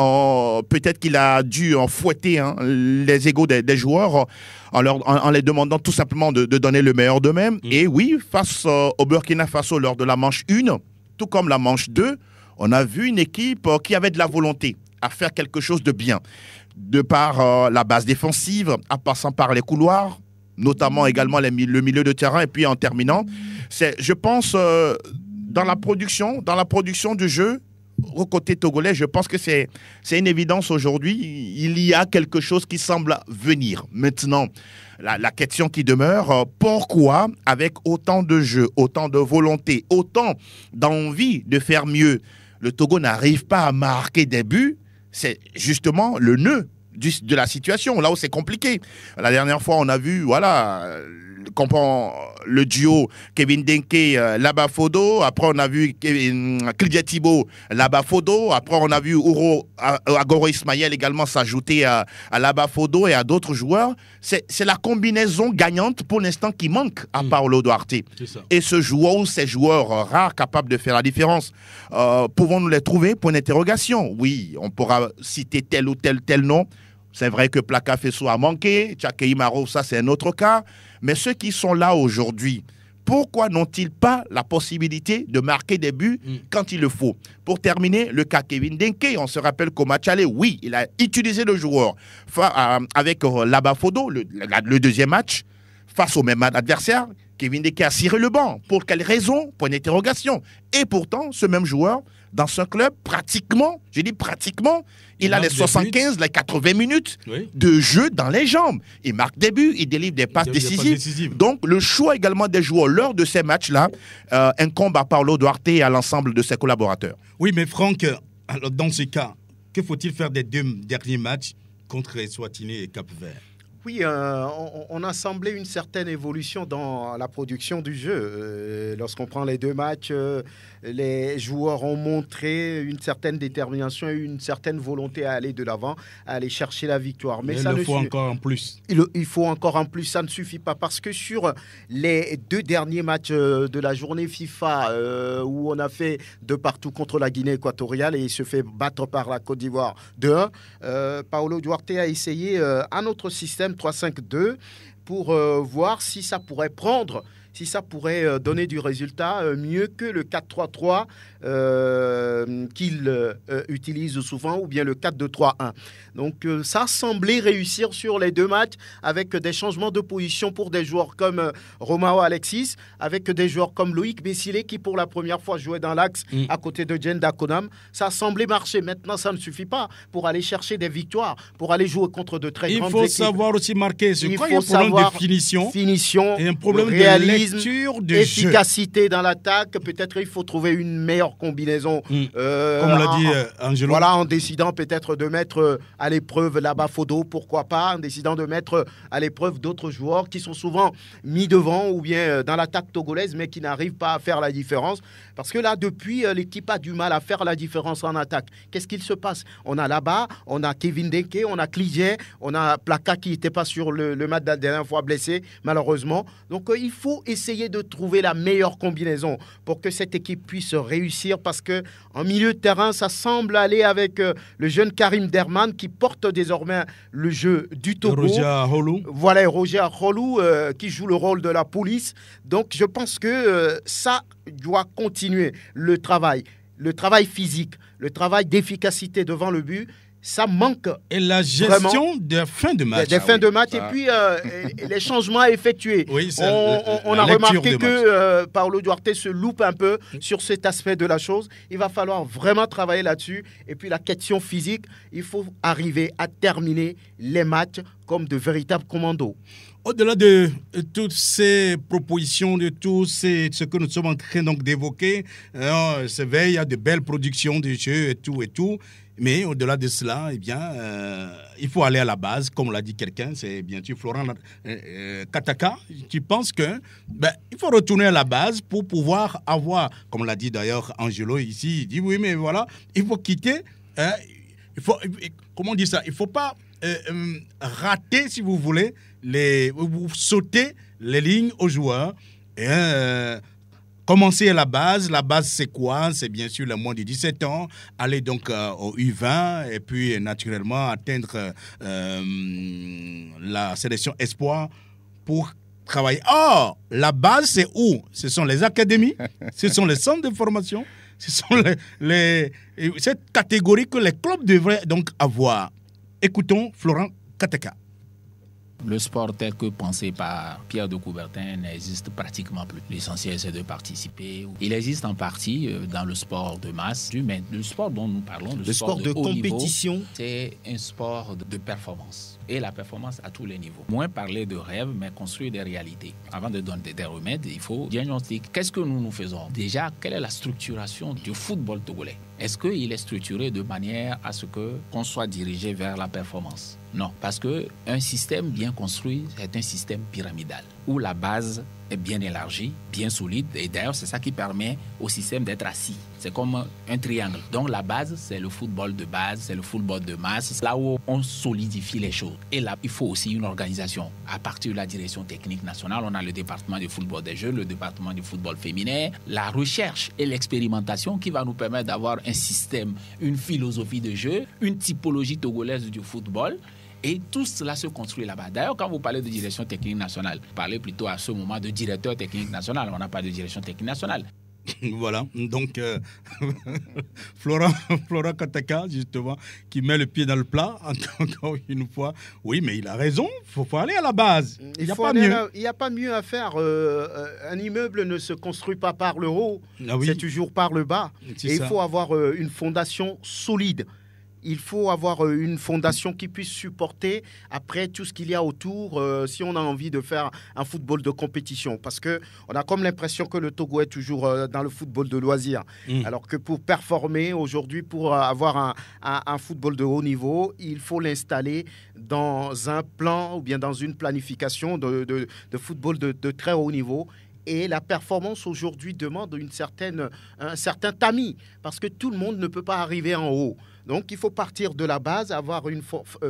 Peut-être qu'il a dû fouetter les égos des joueurs en les demandant tout simplement de donner le meilleur d'eux-mêmes. Et oui, face au Burkina Faso lors de la manche 1, tout comme la manche 2, on a vu une équipe qui avait de la volonté à faire quelque chose de bien. De par la base défensive, en passant par les couloirs, notamment également le milieu de terrain, et puis en terminant. Je pense, dans la production du jeu, au côté togolais, je pense que c'est une évidence aujourd'hui. Il y a quelque chose qui semble venir. Maintenant, la question qui demeure, pourquoi, avec autant de jeu, autant de volonté, autant d'envie de faire mieux, le Togo n'arrive pas à marquer des buts? C'est justement le nœud de la situation, là où c'est compliqué. La dernière fois, on a vu, le duo Kevin Denke, Labafodo. Après, on a vu Clidia Thibaut, Labafodo. Après, on a vu Ouro Agoro Ismaël également s'ajouter à Labafodo et à d'autres joueurs. C'est la combinaison gagnante pour l'instant qui manque à Paulo Duarte. Et ce joueur ou ces joueurs rares capables de faire la différence, pouvons-nous les trouver? Point d'interrogation. Oui, on pourra citer tel ou tel nom. C'est vrai que Plaka Fesso a manqué, Tchakei Maro, ça c'est un autre cas. Mais ceux qui sont là aujourd'hui, pourquoi n'ont-ils pas la possibilité de marquer des buts quand il le faut? Pour terminer, le cas Kevin Denke, on se rappelle qu'au match aller, oui, il a utilisé le joueur avec Labafodo, le deuxième match, face au même adversaire. Kevin Denke a ciré le banc. Pour quelle raison? Point d'interrogation. Et pourtant, ce même joueur, dans ce club, pratiquement, je dis pratiquement, il a les 75, les 80 minutes de jeu dans les jambes. Il marque des buts, il délivre des passes décisives. Donc, le choix également des joueurs lors de ces matchs-là incombe à Paulo Duarte et à l'ensemble de ses collaborateurs. Oui, mais Franck, alors dans ce cas, que faut-il faire des deux derniers matchs contre Eswatini et Cap-Vert? Oui, on a semblé une certaine évolution dans la production du jeu. Lorsqu'on prend les deux matchs, les joueurs ont montré une certaine détermination et une certaine volonté à aller de l'avant, à aller chercher la victoire. Mais ça il faut encore en plus. Il faut encore en plus, ça ne suffit pas parce que sur les deux derniers matchs de la journée FIFA où on a fait de partout contre la Guinée équatoriale et il se fait battre par la Côte d'Ivoire 2-1, Paulo Duarte a essayé un autre système 3-5-2 pour voir si ça pourrait prendre, si ça pourrait donner du résultat mieux que le 4-3-3 qu'il utilise souvent ou bien le 4-2-3-1. Donc ça a semblé réussir sur les deux matchs avec des changements de position pour des joueurs comme Romao Alexis, avec des joueurs comme Loïc Bessile qui pour la première fois jouait dans l'axe à côté de Jenda Konam. Ça a semblé marcher. Maintenant, ça ne suffit pas pour aller chercher des victoires, pour aller jouer contre de très grandes équipes. Il faut savoir aussi marquer. Il faut savoir de finition et un problème réalisme dynamisme, efficacité dans l'attaque. Peut-être il faut trouver une meilleure combinaison. Comme l'a dit Angelo. Voilà, en décidant peut-être de mettre à l'épreuve là-bas Fodo, pourquoi pas, en décidant de mettre à l'épreuve d'autres joueurs qui sont souvent mis devant ou bien dans l'attaque togolaise, mais qui n'arrivent pas à faire la différence. Parce que là, depuis, l'équipe a du mal à faire la différence en attaque. Qu'est-ce qu'il se passe? On a là-bas, on a Kevin Denke, on a Cligé, on a Plaka qui n'était pas sur le match de la dernière fois, blessé, malheureusement. Donc, il faut essayer de trouver la meilleure combinaison pour que cette équipe puisse réussir, parce qu'en milieu de terrain, ça semble aller avec le jeune Karim Derman qui porte désormais le jeu du Togo. Roger Holou. Voilà, Roger Holou qui joue le rôle de la police. Donc, je pense que ça doit continuer, le travail physique, le travail d'efficacité devant le but. Ça manque. Et la gestion des fins de match. Des fins de match et puis les changements à effectuer. Oui, on a remarqué que Paulo Duarte se loupe un peu sur cet aspect de la chose. Il va falloir vraiment travailler là-dessus. Et puis la question physique, il faut arriver à terminer les matchs comme de véritables commandos. Au-delà de toutes ces propositions, de tout ce que nous sommes en train donc d'évoquer, c'est vrai, il y a de belles productions de jeux et tout. Mais au-delà de cela, eh bien, il faut aller à la base, comme l'a dit quelqu'un, c'est bien sûr Florent Kataka, qui pense que il faut retourner à la base pour pouvoir avoir, comme l'a dit d'ailleurs Angelo ici, il dit oui, mais voilà, il faut quitter, comment on dit ça, il ne faut pas rater, si vous voulez, vous sauter les lignes aux joueurs et commencer à la base. La base, c'est quoi? C'est bien sûr le moins de 17 ans, aller donc au U20 et puis naturellement atteindre la sélection espoir pour travailler. Or, la base, c'est où? Ce sont les académies, ce sont les centres de formation, ce sont cette catégorie que les clubs devraient donc avoir. Écoutons Florent Kataka. Le sport tel que pensé par Pierre de Coubertin n'existe pratiquement plus. L'essentiel, c'est de participer. Il existe en partie dans le sport de masse, mais le sport dont nous parlons, le sport de compétition, c'est un sport de performance. Et la performance à tous les niveaux. Moins parler de rêves, mais construire des réalités. Avant de donner des remèdes, il faut diagnostiquer. Qu'est-ce que nous faisons? Déjà, quelle est la structuration du football togolais? Est-ce qu'il est structuré de manière à ce qu'on soit dirigé vers la performance? Non, parce qu'un système bien construit, c'est un système pyramidal, où la base est bien élargie, bien solide, et d'ailleurs c'est ça qui permet au système d'être assis. C'est comme un triangle. Donc la base, c'est le football de base, c'est le football de masse, là où on solidifie les choses. Et là, il faut aussi une organisation. À partir de la direction technique nationale, on a le département du football des jeunes, le département du football féminin, la recherche et l'expérimentation qui va nous permettre d'avoir un système, une philosophie de jeu, une typologie togolaise du football. Et tout cela se construit là-bas. D'ailleurs, quand vous parlez de direction technique nationale, vous parlez plutôt à ce moment de directeur technique national. On n'a pas de direction technique nationale. Voilà, donc Florent Kataka, justement, qui met le pied dans le plat, encore une fois. Oui, mais il a raison, il faut aller à la base. Il n'y a pas mieux à faire. Un immeuble ne se construit pas par le haut, c'est toujours par le bas. Et il faut avoir une fondation solide. Il faut avoir une fondation qui puisse supporter après tout ce qu'il y a autour si on a envie de faire un football de compétition. Parce qu'on a comme l'impression que le Togo est toujours dans le football de loisirs. Alors que pour performer aujourd'hui, pour avoir un football de haut niveau, il faut l'installer dans un plan ou bien dans une planification de football de très haut niveau. Et la performance aujourd'hui demande un certain tamis, parce que tout le monde ne peut pas arriver en haut. Donc, il faut partir de la base, avoir une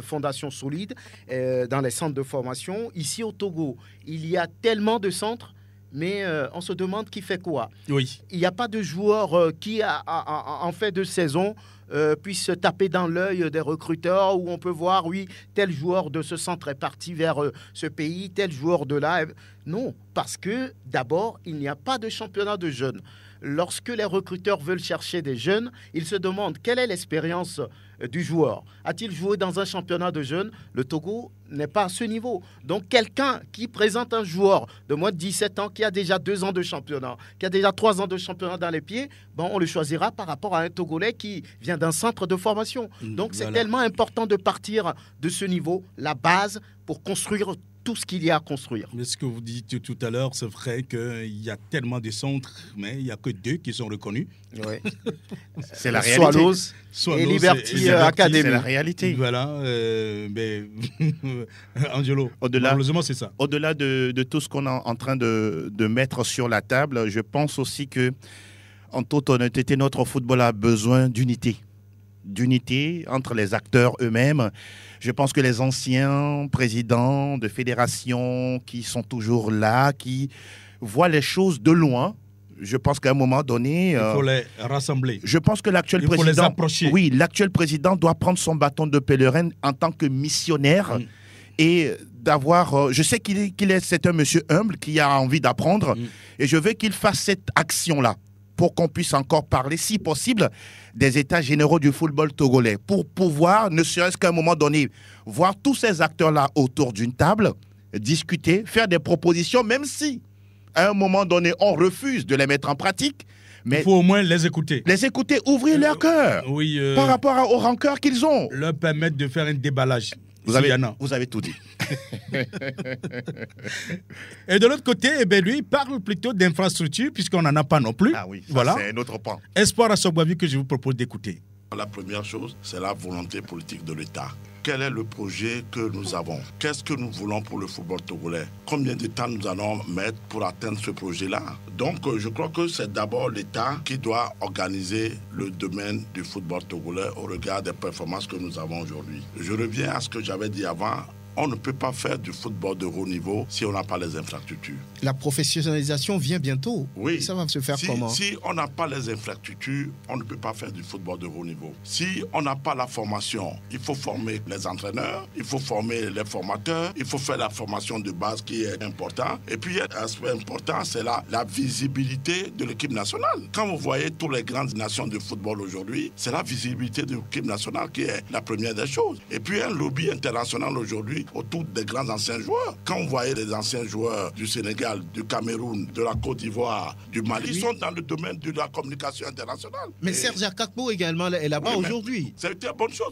fondation solide dans les centres de formation. Ici, au Togo, il y a tellement de centres, mais on se demande qui fait quoi. Oui. Il n'y a pas de joueur qui, en fin de saison, puisse se taper dans l'œil des recruteurs où on peut voir, oui, tel joueur de ce centre est parti vers ce pays, tel joueur de là. Non, parce que d'abord, il n'y a pas de championnat de jeunes. Lorsque les recruteurs veulent chercher des jeunes, ils se demandent quelle est l'expérience du joueur. A-t-il joué dans un championnat de jeunes? Le Togo n'est pas à ce niveau. Donc, quelqu'un qui présente un joueur de moins de 17 ans qui a déjà 2 ans de championnat, qui a déjà 3 ans de championnat dans les pieds, on le choisira par rapport à un Togolais qui vient d'un centre de formation. Donc, c'est tellement important de partir de ce niveau, la base, pour construire tout ce qu'il y a à construire. Mais ce que vous dites tout à l'heure, c'est vrai qu'il y a tellement de centres, mais il n'y a que 2 qui sont reconnus. Ouais. C'est la réalité. Swallows et Liberty Academy. C'est la réalité. Voilà, mais Angelo, malheureusement c'est ça. Au-delà de tout ce qu'on est en train de mettre sur la table, je pense aussi que, en toute honnêteté, notre football a besoin d'unité. D'unité entre les acteurs eux-mêmes. Je pense que les anciens présidents de fédérations qui sont toujours là, qui voient les choses de loin, je pense qu'à un moment donné... il faut les rassembler. Je pense que l'actuel président... Il faut les approcher. Oui, l'actuel président doit prendre son bâton de pèlerin en tant que missionnaire et d'avoir... je sais c'est un monsieur humble qui a envie d'apprendre et je veux qu'il fasse cette action-là pour qu'on puisse encore parler, si possible, des états généraux du football togolais, pour pouvoir, ne serait-ce qu'à un moment donné, voir tous ces acteurs-là autour d'une table, discuter, faire des propositions, même si, à un moment donné, on refuse de les mettre en pratique. Mais il faut au moins les écouter. Les écouter, ouvrir leur cœur par rapport aux rancœurs qu'ils ont. Leur permettre de faire un déballage. Vous avez tout dit. Et de l'autre côté, lui, il parle plutôt d'infrastructure, puisqu'on n'en a pas non plus. Ah oui, voilà. C'est un autre point. Espoir Assogbavi que je vous propose d'écouter. La première chose, c'est la volonté politique de l'État. Quel est le projet que nous avons? Qu'est-ce que nous voulons pour le football togolais? Combien de temps nous allons mettre pour atteindre ce projet-là? Donc, je crois que c'est d'abord l'État qui doit organiser le domaine du football togolais au regard des performances que nous avons aujourd'hui. Je reviens à ce que j'avais dit avant. On ne peut pas faire du football de haut niveau si on n'a pas les infrastructures. La professionnalisation vient bientôt. Oui. Ça va se faire comment? Si on n'a pas les infrastructures, on ne peut pas faire du football de haut niveau. Si on n'a pas la formation, il faut former les entraîneurs, il faut former les formateurs, il faut faire la formation de base qui est importante. Et puis, un aspect important, c'est la visibilité de l'équipe nationale. Quand vous voyez toutes les grandes nations de football aujourd'hui, c'est la visibilité de l'équipe nationale qui est la première des choses. Et puis, un lobby international aujourd'hui autour des grands anciens joueurs. Quand vous voyez les anciens joueurs du Sénégal, du Cameroun, de la Côte d'Ivoire, du Mali, ils sont dans le domaine de la communication internationale. Mais Serge Akakpo également est là-bas aujourd'hui. C'est une bonne chose.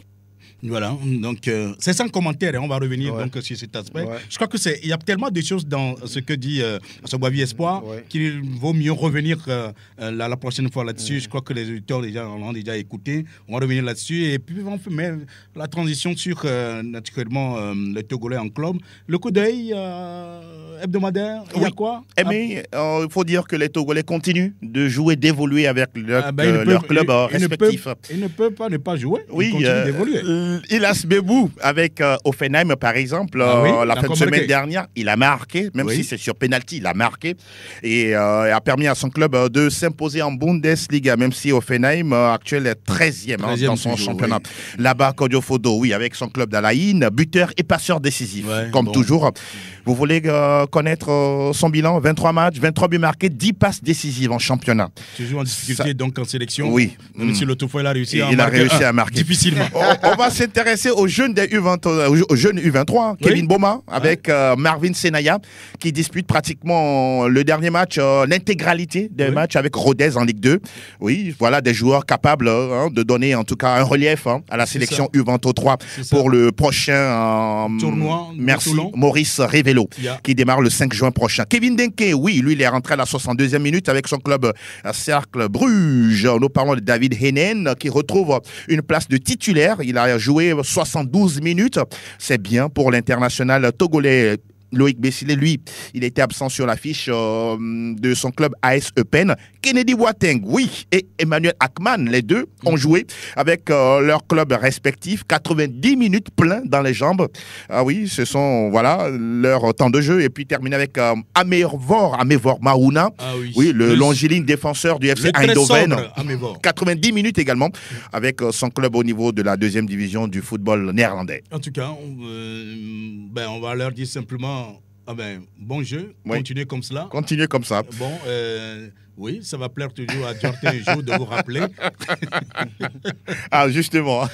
Voilà, donc c'est sans commentaire, on va revenir donc sur cet aspect. Ouais. Je crois il y a tellement de choses dans ce que dit Assogbavi Espoir qu'il vaut mieux revenir la prochaine fois là-dessus. Je crois que les auditeurs l'ont déjà écouté. On va revenir là-dessus et puis on fait la transition sur naturellement le Togolais en club. Le coup d'œil hebdomadaire, il y a quoi? Mais il faut dire que les Togolais continuent de jouer, d'évoluer avec leur club respectif. Ils ne peuvent pas ne pas jouer. Ils continuent d'évoluer. Ilas Bebou avec Offenheim par exemple la fin de semaine dernière il a marqué même si c'est sur penalty, il a marqué et a permis à son club de s'imposer en Bundesliga, même si Offenheim actuel est 13e dans son championnat. Là-bas Kodiofodo avec son club d'Alaïn, buteur et passeur décisif comme toujours. Vous voulez connaître son bilan? 23 matchs, 23 buts marqués, 10 passes décisives en championnat. Toujours en difficulté donc en sélection. Oui. Même si le Toufouel a réussi à marquer difficilement. On va s'intéresser aux jeunes des U23, Kevin Boma avec Marvin Senaya qui dispute pratiquement le dernier match, l'intégralité des matchs avec Rodez en Ligue 2. Oui, voilà des joueurs capables de donner en tout cas un relief à la sélection U23 pour le prochain tournoi. Merci Maurice Révélo qui démarre le 5 juin prochain. Kevin Denke, oui, lui il est rentré à la 62e minute avec son club Cercle Bruges. Nous parlons de David Hennen qui retrouve une place de titulaire. Il a joué 72 minutes. C'est bien pour l'international togolais. Loïc Bessilé, lui, il était absent sur l'affiche de son club AS Eupen. Kennedy Boateng, oui, et Emmanuel Akman, les deux ont joué avec leurs clubs respectifs. 90 minutes plein dans les jambes. Ah oui, ce sont leur temps de jeu. Et puis terminé avec Amevor Maouna, oui, le longiligne défenseur du FC Eindhoven. 90 minutes également avec son club au niveau de la 2e division du football néerlandais. En tout cas, on va leur dire simplement bon jeu, continuez comme cela. Continuez comme ça. Bon, oui, ça va plaire toujours à Djorté un jour de vous rappeler. Ah, justement.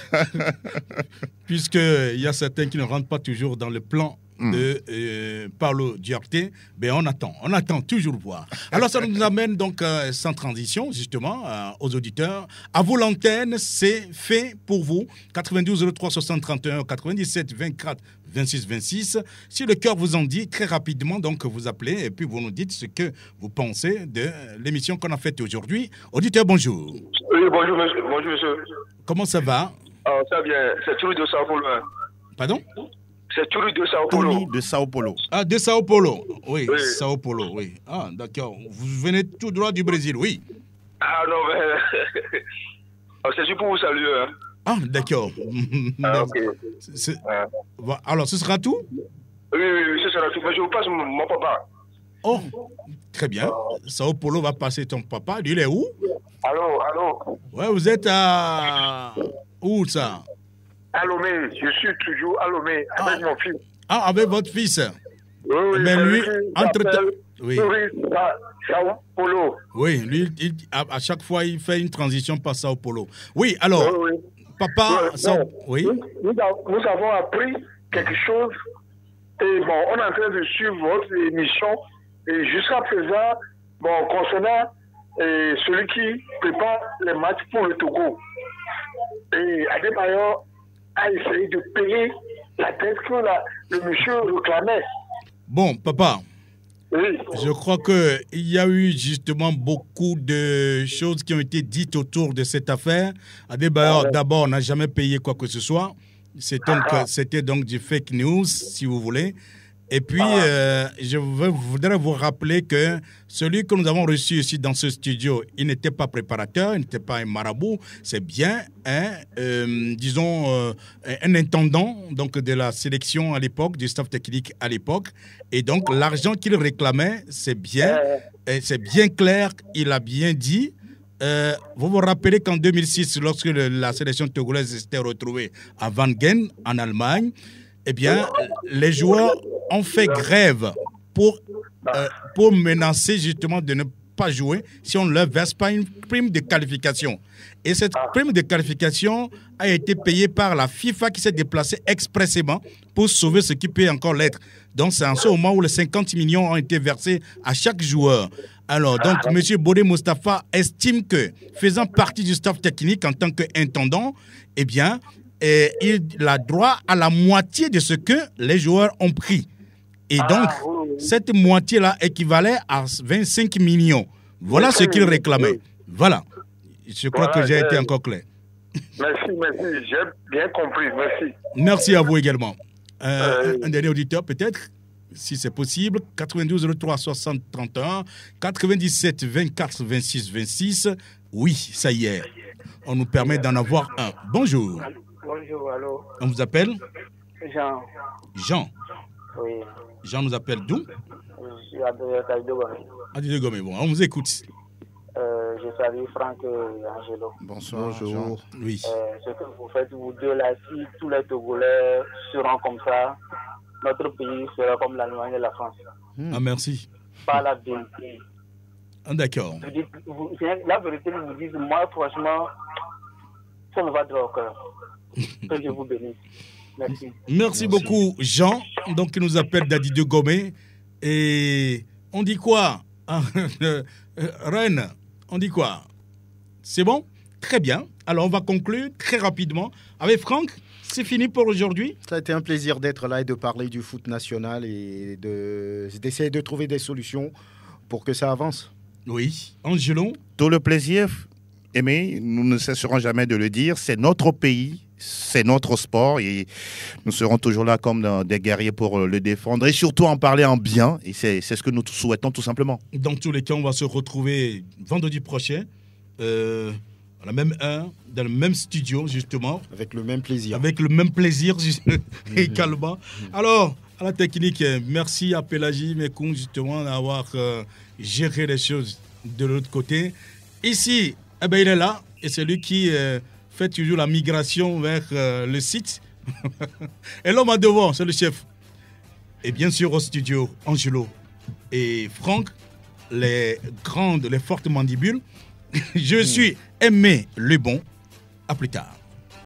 Puisqu'il y a certains qui ne rentrent pas toujours dans le plan de Paulo Duarte, ben on attend toujours voir. Alors ça nous amène donc sans transition justement aux auditeurs. À vous l'antenne, c'est fait pour vous. 92 03 60 31 97 24 26 26. Si le cœur vous en dit, très rapidement, donc vous appelez et puis vous nous dites ce que vous pensez de l'émission qu'on a faite aujourd'hui. Auditeur, bonjour. Oui, bonjour monsieur. Comment ça va? Ça va bien, c'est Turi de Sao Paulo. Pardon? C'est Turi de Sao Paulo. Turi de Sao Paulo. Ah, de Sao Paulo. Oui, Sao Paulo, oui. Ah, d'accord. Vous venez tout droit du Brésil, oui. Ah non, mais... c'est juste pour vous saluer. Hein. Ah, d'accord. Ok. Alors, ce sera tout? Oui, ce sera tout. Mais je vous passe mon papa. Oh, très bien. Sao Paulo va passer ton papa. Lui, il est où? Allô. Ouais, vous êtes à... Où, ça? À Lomé. Je suis toujours à Lomé avec mon fils. Ah, avec votre fils? Oui. Mais lui, entre-temps... Oui. Sao Paulo. Oui, lui, à chaque fois, il fait une transition par Sao Paulo. Oui, alors, oui. Papa... Oui. Nous avons appris quelque chose. Et bon, on est en train de suivre votre émission. Et jusqu'à présent, bon, concernant celui qui prépare les matchs pour le Togo, et Adebayor a essayé de payer la dette que le monsieur réclamait. Bon, papa, oui. Je crois qu'il y a eu justement beaucoup de choses qui ont été dites autour de cette affaire. Adebayor, d'abord, n'a jamais payé quoi que ce soit. C'était donc du fake news, si vous voulez. Et puis, je voudrais vous rappeler que celui que nous avons reçu ici dans ce studio, il n'était pas préparateur, il n'était pas un marabout, c'est bien un intendant donc, de la sélection à l'époque, du staff technique à l'époque. Et donc, l'argent qu'il réclamait, c'est bien clair, il a bien dit. Vous vous rappelez qu'en 2006, lorsque la sélection togolaise s'était retrouvée à Wangen, en Allemagne, eh bien, les joueurs ont fait grève pour menacer justement de ne pas jouer si on ne leur verse pas une prime de qualification. Et cette prime de qualification a été payée par la FIFA qui s'est déplacée expressément pour sauver ce qui peut encore l'être. Donc, c'est en ce moment où les 50 millions ont été versés à chaque joueur. Alors, donc, M. Bodé Moustapha estime que, faisant partie du staff technique en tant qu'intendant, eh bien, il a droit à la moitié de ce que les joueurs ont pris. Et donc, cette moitié-là équivalait à 25 millions. Voilà ce qu'il réclamait. Voilà. Je crois que j'ai été encore clair. Merci. J'ai bien compris. Merci. Merci à vous également. Un dernier auditeur, peut-être, si c'est possible. 92 03 60 31, 97 24 26 26. Oui, ça y est. On nous permet d'en avoir un. Bonjour. Bonjour, allô. On vous appelle? Jean. Oui. Jean nous appelle d'où? Je suis à Adide Gomé. Bon, on vous écoute. Je salue Franck et Angelo. Bonsoir. Oui. Ce que vous faites, vous deux là, si tous les Togolais seront comme ça, notre pays sera comme l'Allemagne et la France. Ah, merci. Pas la vérité. Ah, d'accord. La vérité, vous dites, moi, franchement, ça me va droit au cœur. Que je vous bénisse. Merci. Merci beaucoup, Jean. Donc, il nous appelle Daddy de Gomé. Et on dit quoi? Reine, on dit quoi? C'est bon? Très bien. Alors, on va conclure très rapidement. Avec Franck, c'est fini pour aujourd'hui. Ça a été un plaisir d'être là et de parler du foot national et d'essayer de trouver des solutions pour que ça avance. Oui. Angelo? Tout le plaisir, Aimé, nous ne cesserons jamais de le dire, c'est notre pays, c'est notre sport et nous serons toujours là comme des guerriers pour le défendre et surtout en parler en bien. Et c'est ce que nous souhaitons tout simplement. Dans tous les cas, on va se retrouver vendredi prochain à la même heure, dans le même studio justement. Avec le même plaisir. Également. Alors, à la technique, merci à Pélagie Mekoun justement d'avoir géré les choses de l'autre côté. Ici, eh ben, il est là et c'est lui qui fait toujours la migration vers le site. Et l'homme à devant, c'est le chef. Et bien sûr au studio, Angelo et Franck, les fortes mandibules. Je suis Aimé Le Bon. À plus tard.